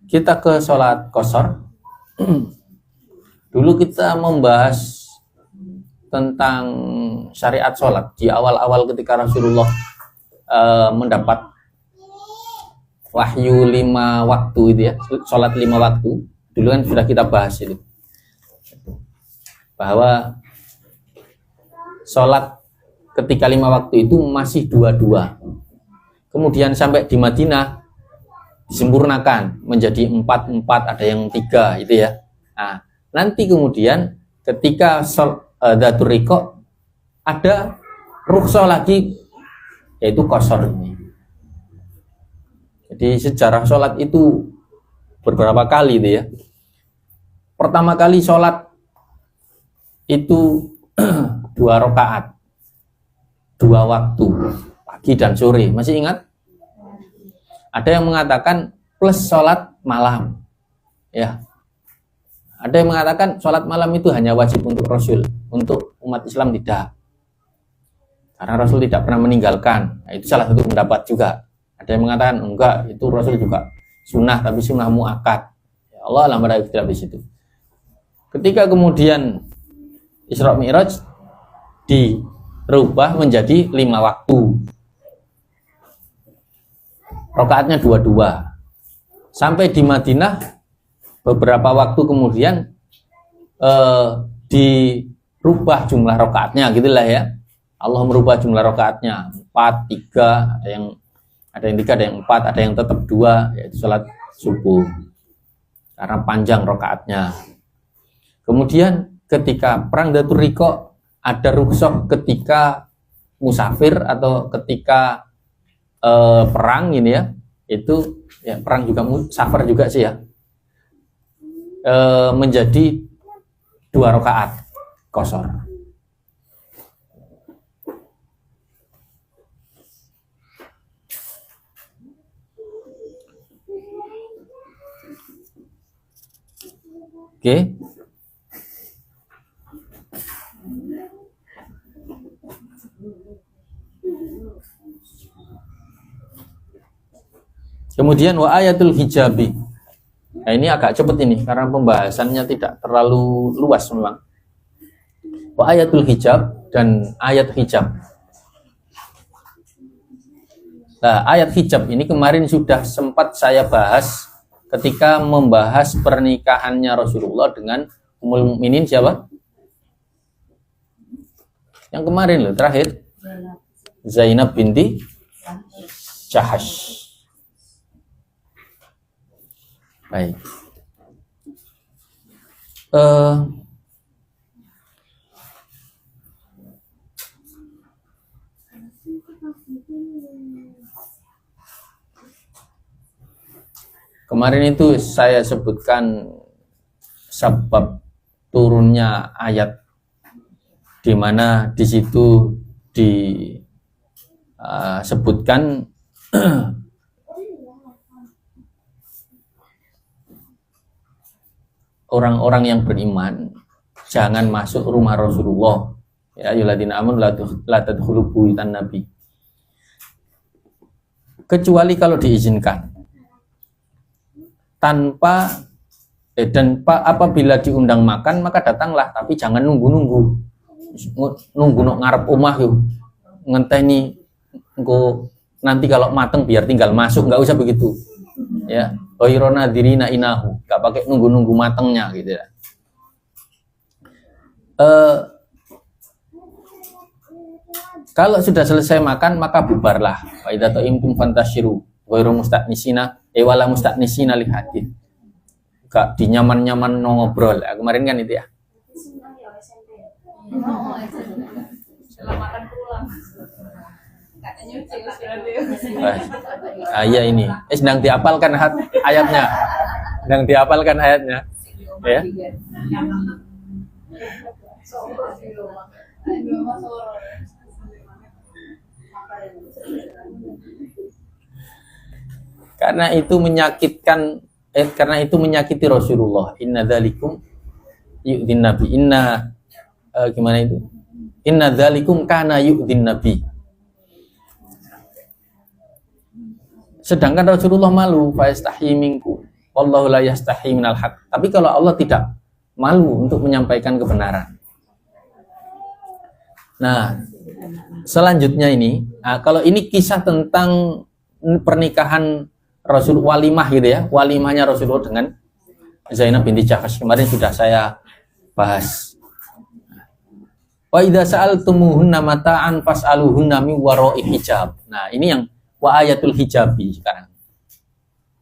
Kita ke sholat qashar. Dulu kita membahas tentang syariat sholat di awal-awal ketika Rasulullah mendapat wahyu 5 waktu itu ya, sholat 5 waktu. Dulu kan sudah kita bahas itu, bahwa sholat ketika 5 waktu itu masih 2-2. Kemudian sampai di Madinah disempurnakan menjadi 4-4, ada yang 3 itu ya. Nah, nanti kemudian ketika Dzatur Riqa ada rukhsah lagi, yaitu qashar ini. Jadi sejarah sholat itu beberapa kali itu ya. Pertama kali sholat itu 2 rakaat, 2 waktu, pagi dan sore. Masih ingat? Ada yang mengatakan plus sholat malam, ya. Ada yang mengatakan sholat malam itu hanya wajib untuk Rasul, untuk umat Islam tidak. Karena Rasul tidak pernah meninggalkan. Nah, itu salah satu pendapat juga. Ada yang mengatakan enggak, itu Rasul juga sunnah, tapi sunnah muakkad. Ya Allah alam pada ikhtilaf di situ. Ketika kemudian Isra Mi'raj dirubah menjadi 5 waktu. Rakaatnya 2-2. Sampai di Madinah beberapa waktu kemudian dirubah jumlah rakaatnya gitulah ya. Allah merubah jumlah rakaatnya 4, 3, ada yang 3, ada yang 4, ada yang tetap 2, yaitu sholat subuh karena panjang rakaatnya. Kemudian ketika perang Dzatur Riqa ada rukhsah ketika musafir atau ketika perang ini ya, itu ya perang juga safar juga sih ya, menjadi 2 rakaat qashar. Oke. Kemudian wa ayatul hijabi. Nah, ini agak cepat ini karena pembahasannya tidak terlalu luas memang. Wa ayatul hijab dan ayat hijab. Nah, ayat hijab ini kemarin sudah sempat saya bahas ketika membahas pernikahannya Rasulullah dengan Ummul Mukminin siapa? Yang kemarin loh, terakhir Zainab binti Jahash. Baik. Kemarin itu saya sebutkan sebab turunnya ayat di mana di situ disebutkan orang-orang yang beriman jangan masuk rumah Rasulullah. Ya ayyuhalladzina amanu la tadkhulu buyutan nabi. Kecuali kalau diizinkan. Apabila diundang makan maka datanglah, tapi jangan nunggu nok ngarep omah yuk. Ngenteni engko nanti kalau mateng biar tinggal masuk, nggak usah begitu. Ya, ghairona dirina inahu, nggak pakai nunggu matengnya gitu ya. Kalau sudah selesai makan maka bubarlah. Fa idza ta'imtum fantashiru ghairu musta'nisina wala musta'nisina li hadits. Gak di nyaman-nyaman ngobrol. Kemarin kan itu ya. Setelah makan pulang. Katanya Iya ini. Sedang dihafalkan ayatnya. Sedang dihafalkan ayatnya. Ya. Karena itu menyakitkan, karena itu menyakiti Rasulullah. Inna dzalikum yu'din nabi. Gimana itu? Inna dzalikum kana yu'din nabi. Sedangkan Rasulullah malu, fa yastahi minkum. Wallahu la yastahi minal haq. Tapi kalau Allah tidak malu untuk menyampaikan kebenaran. Nah, selanjutnya ini, kalau ini kisah tentang pernikahan Rasul, walimah gitu ya, walimahnya Rasulullah dengan Zainab binti Jahsy, kemarin sudah saya bahas. Wa idza sa'altumuhunna mata'an fas'aluhunna min wara'i hijab. Nah, ini yang wa ayatul hijabi sekarang.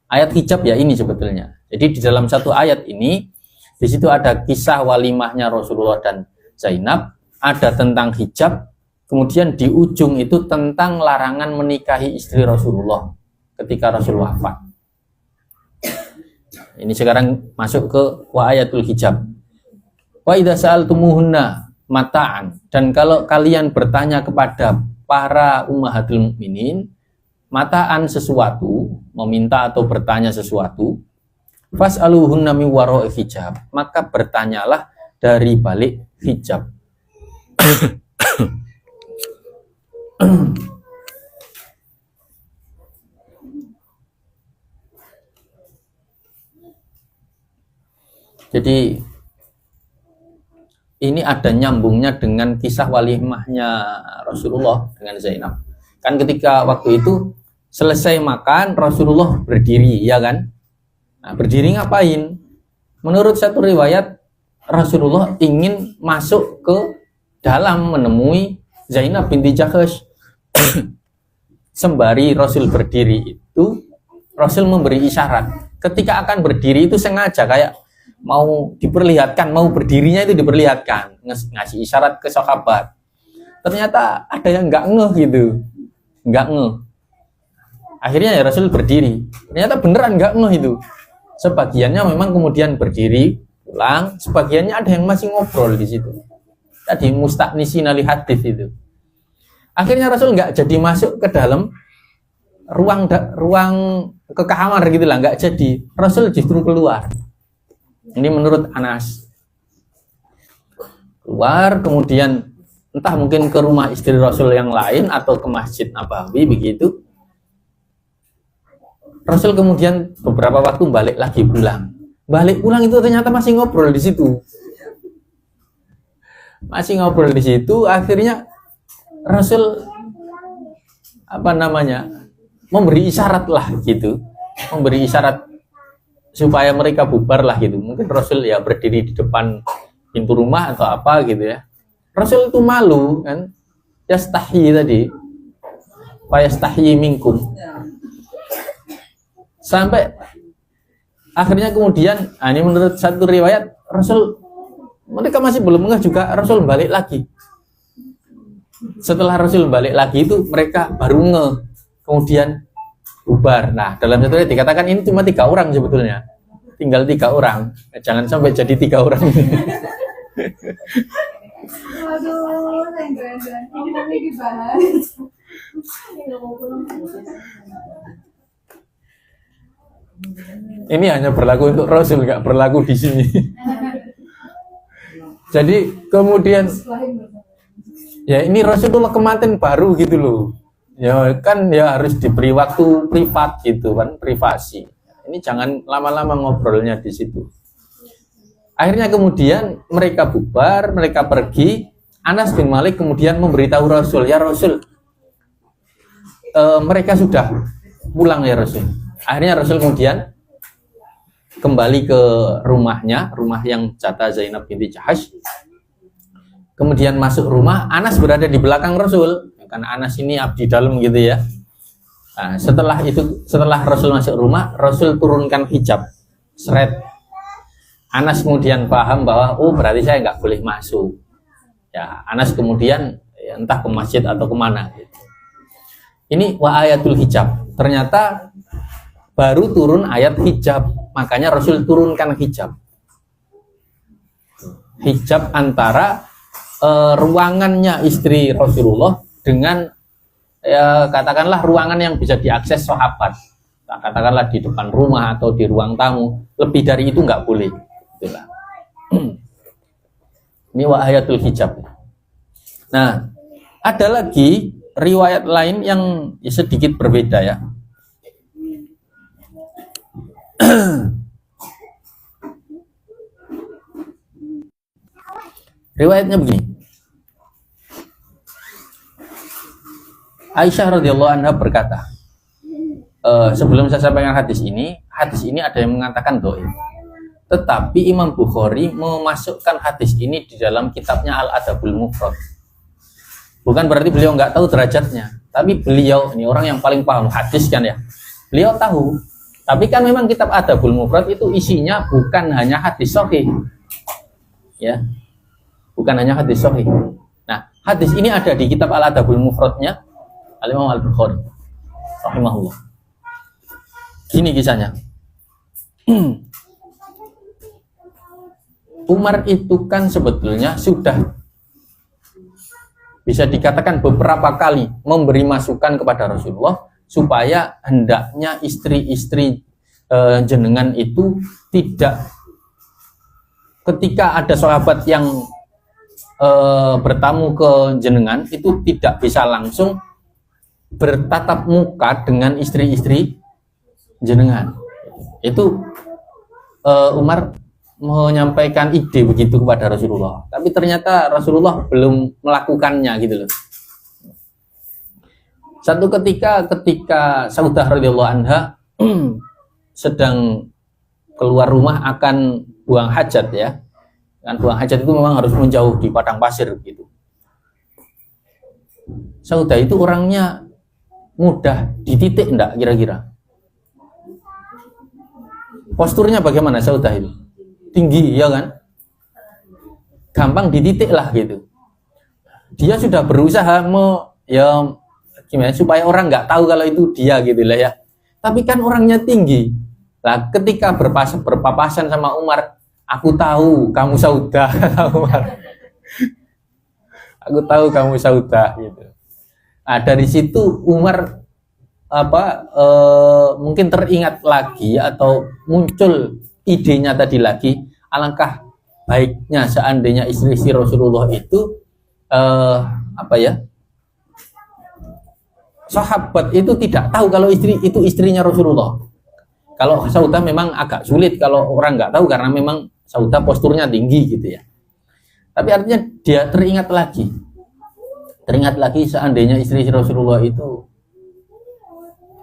Ayat hijab ya ini sebetulnya. Jadi di dalam satu ayat ini, di situ ada kisah walimahnya Rasulullah dan Zainab, ada tentang hijab, kemudian di ujung itu tentang larangan menikahi istri Rasulullah ketika Rasul wafat. Ini sekarang masuk ke wa ayatul hijab. Wa idza sa'altumuhunna mata'an, dan kalau kalian bertanya kepada para ummahatul mukminin mata'an sesuatu, meminta atau bertanya sesuatu, fas'aluhunna min wara'i hijab, maka bertanyalah dari balik hijab. Jadi ini ada nyambungnya dengan kisah walimahnya Rasulullah dengan Zainab. Kan ketika waktu itu selesai makan, Rasulullah berdiri, ya kan? Nah, berdiri ngapain? Menurut satu riwayat, Rasulullah ingin masuk ke dalam menemui Zainab binti Jahsy. Sembari Rasul berdiri itu, Rasul memberi isyarat. Ketika akan berdiri itu sengaja kayak mau diperlihatkan, mau berdirinya itu diperlihatkan, ngasih isyarat ke sahabat. Ternyata ada yang nggak ngeh gitu, nggak ngeh. Akhirnya ya Rasul berdiri. Ternyata beneran nggak ngeh itu. Sebagiannya memang kemudian berdiri pulang, sebagiannya ada yang masih ngobrol di situ. Tadi musta'nisina li hadits itu. Akhirnya Rasul nggak jadi masuk ke dalam ruang ke kamar gitu lah, nggak jadi. Rasul justru keluar. Ini menurut Anas. Keluar, kemudian entah mungkin ke rumah istri Rasul yang lain atau ke Masjid Nabawi begitu. Rasul kemudian beberapa waktu balik lagi pulang. Balik pulang itu ternyata masih ngobrol di situ. Masih ngobrol di situ, akhirnya Rasul memberi isyarat lah gitu. Memberi isyarat supaya mereka bubar lah gitu. Mungkin Rasul ya berdiri di depan pintu rumah atau apa gitu ya. Rasul itu malu kan, yastahi tadi, fa yastahi minkum. Sampai akhirnya kemudian, ini menurut satu riwayat Rasul, mereka masih belum ngeh juga, Rasul balik lagi. Setelah Rasul balik lagi itu mereka baru ngeh, kemudian bubar. Nah, dalam satu ayat dikatakan ini cuma 3 orang sebetulnya. Tinggal 3 orang. Jangan sampai jadi 3 orang. Waduh, ngomongnya dibahas. Ini hanya berlaku untuk Rasul, nggak berlaku di sini. Jadi kemudian ya ini Rasulullah kematian baru gitu loh. Ya kan ya harus diberi waktu privat gitu kan, privasi. Ini jangan lama-lama ngobrolnya di situ. Akhirnya kemudian mereka bubar, mereka pergi. Anas bin Malik kemudian memberitahu Rasul, ya Rasul, mereka sudah pulang ya Rasul. Akhirnya Rasul kemudian kembali ke rumahnya, rumah yang jatah Zainab binti Jahsy. Kemudian masuk rumah, Anas berada di belakang Rasul. Karena Anas ini abdi dalam gitu ya. Nah, setelah Rasul masuk rumah, Rasul turunkan hijab, seret. Anas kemudian paham bahwa berarti saya nggak boleh masuk. Ya, Anas kemudian ya, entah ke masjid atau kemana. Gitu. Ini wa ayatul hijab. Ternyata baru turun ayat hijab, makanya Rasul turunkan hijab. Hijab antara ruangannya istri Rasulullah dengan katakanlah ruangan yang bisa diakses sahabat, katakanlah di depan rumah atau di ruang tamu, lebih dari itu nggak boleh. Itulah. Ini wahayatul hijab. Nah, ada lagi riwayat lain yang sedikit berbeda ya. Riwayatnya begini. Aisyah radhiyallahu anha berkata, sebelum saya sampaikan hadis ini ada yang mengatakan dhaif. Tetapi Imam Bukhari memasukkan hadis ini di dalam kitabnya Al-Adabul Mufrad. Bukan berarti beliau nggak tahu derajatnya, tapi beliau ini orang yang paling paham hadis kan ya. Beliau tahu. Tapi kan memang kitab Adabul Mufrad itu isinya bukan hanya hadis sahih. Ya. Bukan hanya hadis sahih. Nah, hadis ini ada di kitab Al-Adabul Mufradnya Al-Imam Al-Bukhari rahimahullah. Gini kisahnya. Umar itu kan sebetulnya sudah bisa dikatakan beberapa kali memberi masukan kepada Rasulullah supaya hendaknya istri-istri jenengan itu tidak, ketika ada sahabat yang bertamu ke jenengan itu tidak bisa langsung bertatap muka dengan istri-istri jenengan. Itu Umar menyampaikan ide begitu kepada Rasulullah, tapi ternyata Rasulullah belum melakukannya gitu loh. Satu ketika Saudah radhiyallahu anha sedang keluar rumah akan buang hajat ya. Kan buang hajat itu memang harus menjauh di padang pasir gitu. Saudah itu orangnya mudah dititik enggak kira-kira? Posturnya bagaimana Saudah itu? Tinggi ya kan, gampang dititik lah gitu. Dia sudah berusaha ya gimana supaya orang nggak tahu kalau itu dia gitu lah ya. Tapi kan orangnya tinggi. Lah ketika berpapasan sama Umar, aku tahu kamu Saudah, Umar. Aku tahu kamu Saudah gitu. Nah, dari situ Umar mungkin teringat lagi atau muncul idenya tadi lagi, alangkah baiknya seandainya istri-istri Rasulullah itu sahabat itu tidak tahu kalau istri itu istrinya Rasulullah. Kalau Saudah memang agak sulit kalau orang nggak tahu karena memang Saudah posturnya tinggi gitu ya. Tapi artinya dia teringat lagi seandainya istri Rasulullah itu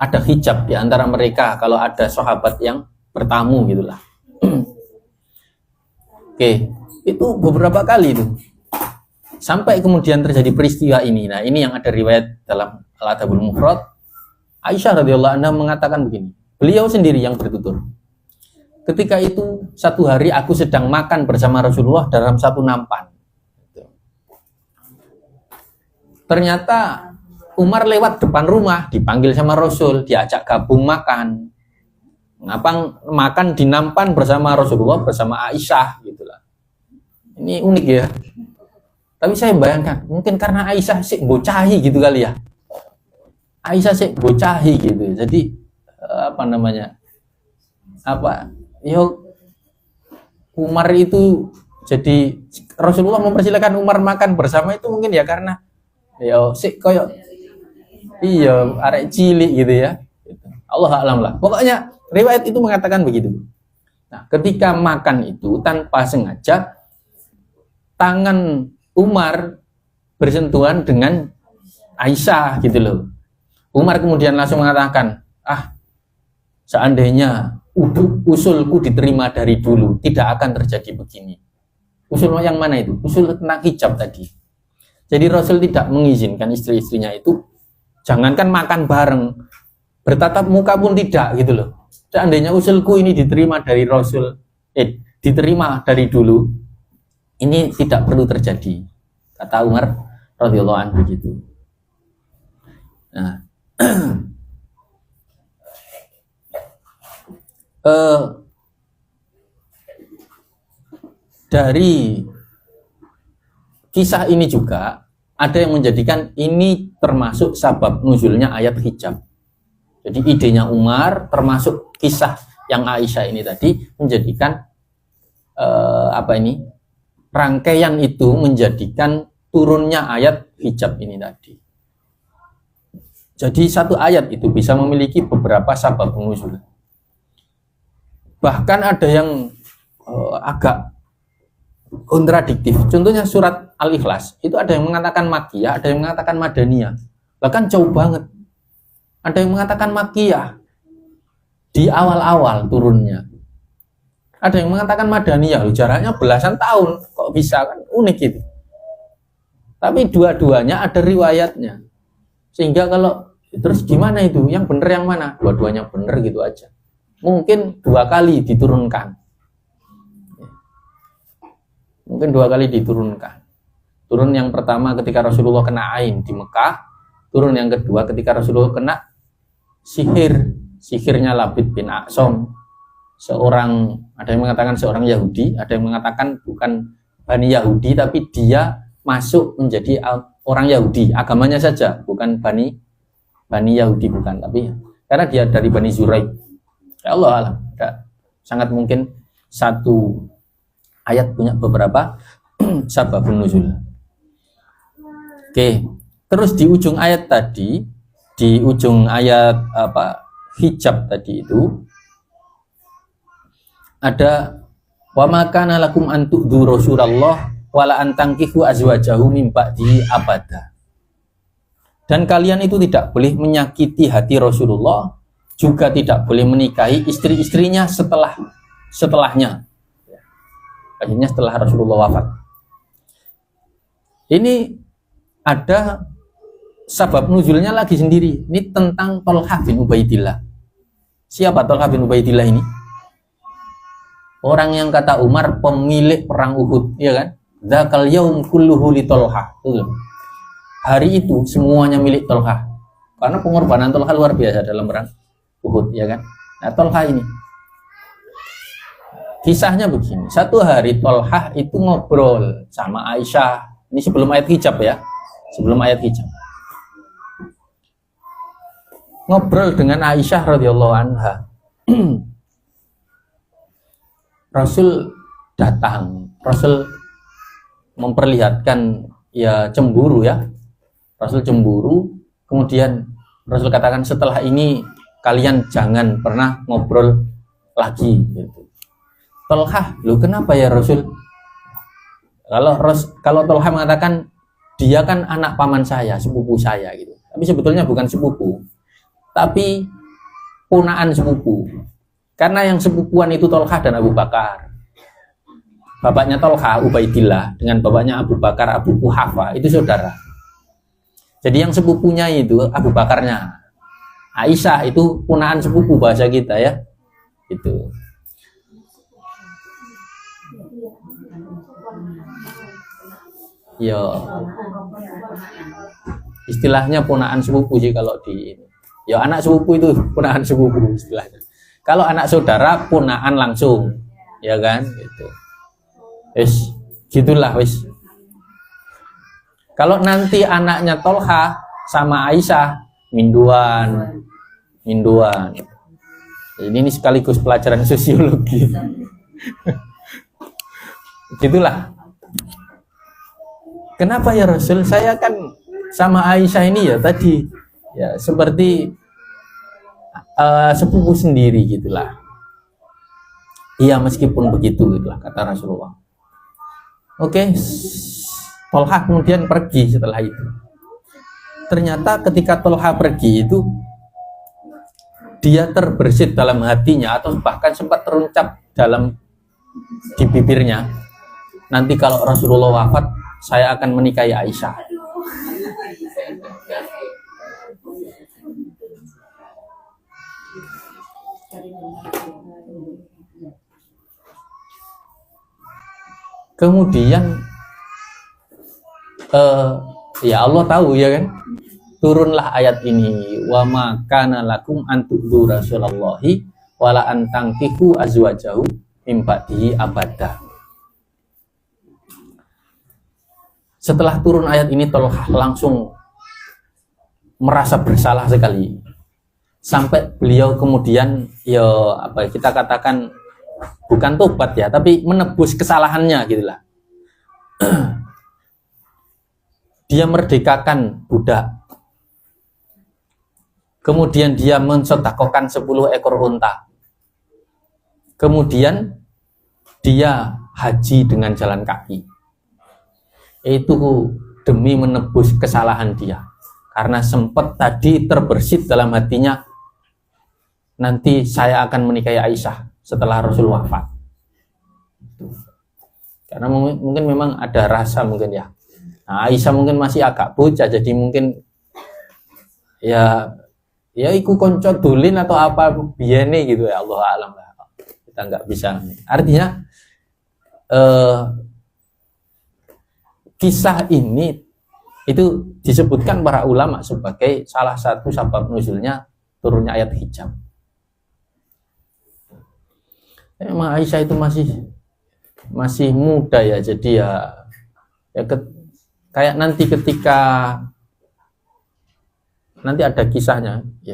ada hijab di antara mereka kalau ada sahabat yang bertamu gitulah. Oke, itu beberapa kali itu. Sampai kemudian terjadi peristiwa ini. Nah, ini yang ada riwayat dalam Al-Adabul Mufrad. Aisyah radhiyallahu anha mengatakan begini. Beliau sendiri yang bertutur. Ketika itu satu hari aku sedang makan bersama Rasulullah dalam satu nampan. Ternyata Umar lewat depan rumah, dipanggil sama Rasul, diajak gabung makan. Makan di nampan bersama Rasulullah bersama Aisyah gitulah. Ini unik ya. Tapi saya bayangkan mungkin karena Aisyah sih bocahi gitu kali ya. Aisyah sih bocahi gitu. Jadi Umar itu jadi Rasulullah mempersilakan Umar makan bersama itu mungkin ya karena koyo arek cilik gitu ya. Allah a'lam lah. Pokoknya riwayat itu mengatakan begitu. Nah, ketika makan itu tanpa sengaja tangan Umar bersentuhan dengan Aisyah gitu loh. Umar kemudian langsung mengatakan, seandainya usulku diterima dari dulu, tidak akan terjadi begini. Usul yang mana itu? Usul tentang hijab tadi. Jadi Rasul tidak mengizinkan istri-istrinya itu, jangankan makan bareng, bertatap muka pun tidak gitu loh. Seandainya usulku ini diterima dari Rasul, diterima dari dulu, ini tidak perlu terjadi, kata Umar radhiyallahu anhu begitu. Nah, dari kisah ini juga ada yang menjadikan ini termasuk sabab nuzulnya ayat hijab. Jadi idenya Umar termasuk kisah yang Aisyah ini tadi menjadikan rangkaian itu menjadikan turunnya ayat hijab ini tadi. Jadi satu ayat itu bisa memiliki beberapa sabab nuzul. Bahkan ada yang agak kontradiktif. Contohnya surat Al-Ikhlas itu ada yang mengatakan Makkiyah, ada yang mengatakan Madaniyah. Bahkan jauh banget. Ada yang mengatakan Makkiyah di awal-awal turunnya. Ada yang mengatakan Madaniyah, jaraknya belasan tahun, kok bisa, kan unik gitu. Tapi dua-duanya ada riwayatnya. Sehingga kalau terus gimana itu? Yang benar yang mana? Dua-duanya benar gitu aja. Mungkin 2 kali diturunkan. Mungkin 2 kali diturunkan. Turun yang pertama ketika Rasulullah kena ain di Mekah. Turun yang kedua ketika Rasulullah kena sihirnya Labid bin A'som. Ada yang mengatakan seorang Yahudi, ada yang mengatakan bukan Bani Yahudi, tapi dia masuk menjadi orang Yahudi, agamanya saja, bukan Bani Yahudi, bukan, tapi karena dia dari Bani Zuraik. Ya Allah alam, sangat mungkin satu ayat punya beberapa sababun nuzul. Oke, terus di ujung ayat tadi, di ujung ayat hijab tadi itu ada wa makana lakum an tu'dhu Rasulullah wala an tankihu azwajahu min ba'di abada. Dan kalian itu tidak boleh menyakiti hati Rasulullah, juga tidak boleh menikahi istri-istrinya setelahnya. Akhirnya setelah Rasulullah wafat. Ini ada sabab nuzulnya lagi sendiri. Ini tentang Thalhah bin Ubaidillah. Siapa Thalhah bin Ubaidillah ini? Orang yang kata Umar pemilik perang Uhud, ya kan? Dzakal yaum kulluhu li Thalhah. Hari itu semuanya milik Thalhah. Karena pengorbanan Thalhah luar biasa dalam perang Uhud, ya kan? Nah, Thalhah ini kisahnya begini. Satu hari Thalhah itu ngobrol sama Aisyah. Ini sebelum ayat hijab ya. Sebelum ayat hijab. Ngobrol dengan Aisyah radhiyallahu anha. Rasul datang. Rasul memperlihatkan ya cemburu ya. Rasul cemburu. Kemudian Rasul katakan setelah ini kalian jangan pernah ngobrol lagi gitu. Thalhah, lu kenapa ya Rasul? Kalau Thalhah mengatakan dia kan anak paman saya, sepupu saya gitu. Tapi sebetulnya bukan sepupu, tapi ponaan sepupu. Karena yang sepupuan itu Thalhah dan Abu Bakar. Bapaknya Thalhah, Ubaidillah, dengan bapaknya Abu Bakar, Abu Quhafa, itu saudara. Jadi yang sepupunya itu Abu Bakarnya. Aisyah itu ponaan sepupu bahasa kita ya. Itu. Ya, istilahnya ponaan sepupu sih kalau di ini. Ya anak sepupu itu ponaan sepupu istilahnya. Kalau anak saudara ponaan langsung, ya kan? Gitu. Gitulah wis. Kalau nanti anaknya Thalhah sama Aisyah minduan. Ini sekaligus pelajaran sosiologi. Gitulah. Kenapa ya Rasul? Saya kan sama Aisyah ini ya tadi ya seperti sepupu sendiri gitulah. Iya meskipun begitu gitulah kata Rasulullah. Oke, Thalhah kemudian pergi setelah itu. Ternyata ketika Thalhah pergi itu dia terbersit dalam hatinya atau bahkan sempat terucap di bibirnya. Nanti kalau Rasulullah wafat, saya akan menikahi Aisyah. Kemudian ya Allah tahu ya kan, turunlah ayat ini, wa ma kana lakum an tu'dhu Rasulullahi wala an tankihu azwajahu mim ba'dihi abada. setelah turun ayat ini Tolhah langsung merasa bersalah sekali. Sampai beliau kemudian kita katakan bukan tobat ya, tapi menebus kesalahannya gitulah. Dia merdekakan budak. Kemudian dia mensedekahkan 10 ekor unta. Kemudian dia haji dengan jalan kaki. Itu demi menebus kesalahan dia. Karena sempat tadi terbersit dalam hatinya, nanti saya akan menikahi Aisyah setelah Rasul wafat. Karena mungkin memang ada rasa mungkin ya. Nah, Aisyah mungkin masih agak bocah, jadi mungkin ya iku konco dulin atau apa biyene gitu ya, Allah alam lah. Kita nggak bisa. Artinya kisah ini itu disebutkan para ulama sebagai salah satu sebab nuzulnya turunnya ayat hijab. Memang Aisyah itu masih muda ya, jadi kayak nanti ketika nanti ada kisahnya ya,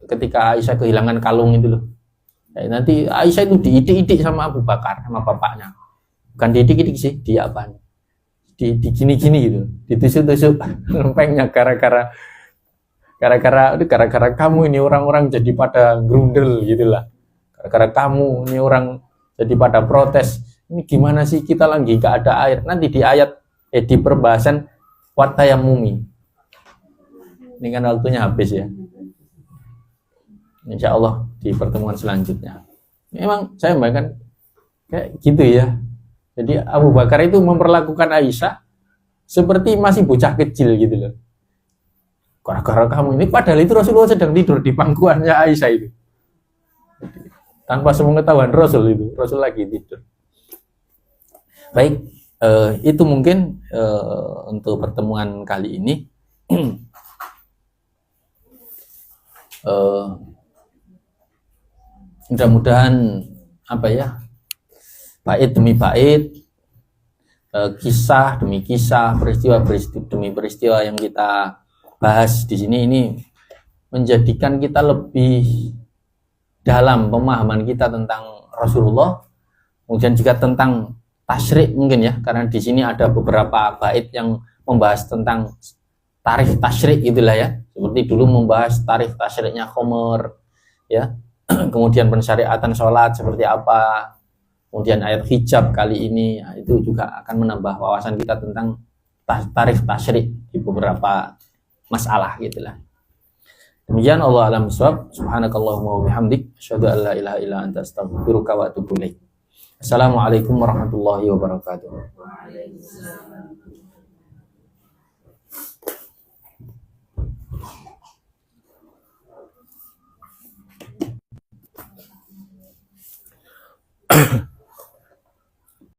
ketika Aisyah kehilangan kalung itu loh. Ya, nanti Aisyah itu diidik-idik sama Abu Bakar, sama bapaknya. Bukan diidik-idik sih, dia apa? Di gini-gini gitu, ditusuk-tusuk lempengnya gara-gara kamu ini orang-orang jadi pada grundel gitulah. Gara-gara kamu ini orang jadi pada protes. Ini gimana sih, kita lagi gak ada air. Nanti di ayat di perbahasan watayamumi. Ini kan waktunya habis ya. Insya Allah di pertemuan selanjutnya. Memang saya bayangkan kayak gitu ya. Jadi Abu Bakar itu memperlakukan Aisyah seperti masih bocah kecil gitu loh. Gara-gara kamu ini, padahal itu Rasulullah sedang tidur di pangkuannya Aisyah itu. Tanpa sepengetahuan Rasul itu, Rasul lagi tidur. Baik, itu mungkin untuk pertemuan kali ini. Mudah-mudahan bait demi bait, kisah demi kisah, peristiwa demi peristiwa yang kita bahas di sini ini menjadikan kita lebih dalam pemahaman kita tentang Rasulullah, kemudian juga tentang tasyrik mungkin ya, karena di sini ada beberapa bait yang membahas tentang tarikh tasyrik itulah ya, seperti dulu membahas tarikh tasyriknya khamr ya, kemudian pensyariatan sholat seperti apa. Kemudian ayat hijab kali ini itu juga akan menambah wawasan kita tentang tarikh tasyrik di beberapa masalah gitulah. Demikian, Allah alam bisawab. Subhanakallahumma wa bihamdik, asyhadu an la ilaha illa anta, astaghfiruka wa atubu ilaik. Assalamualaikum warahmatullahi wabarakatuh.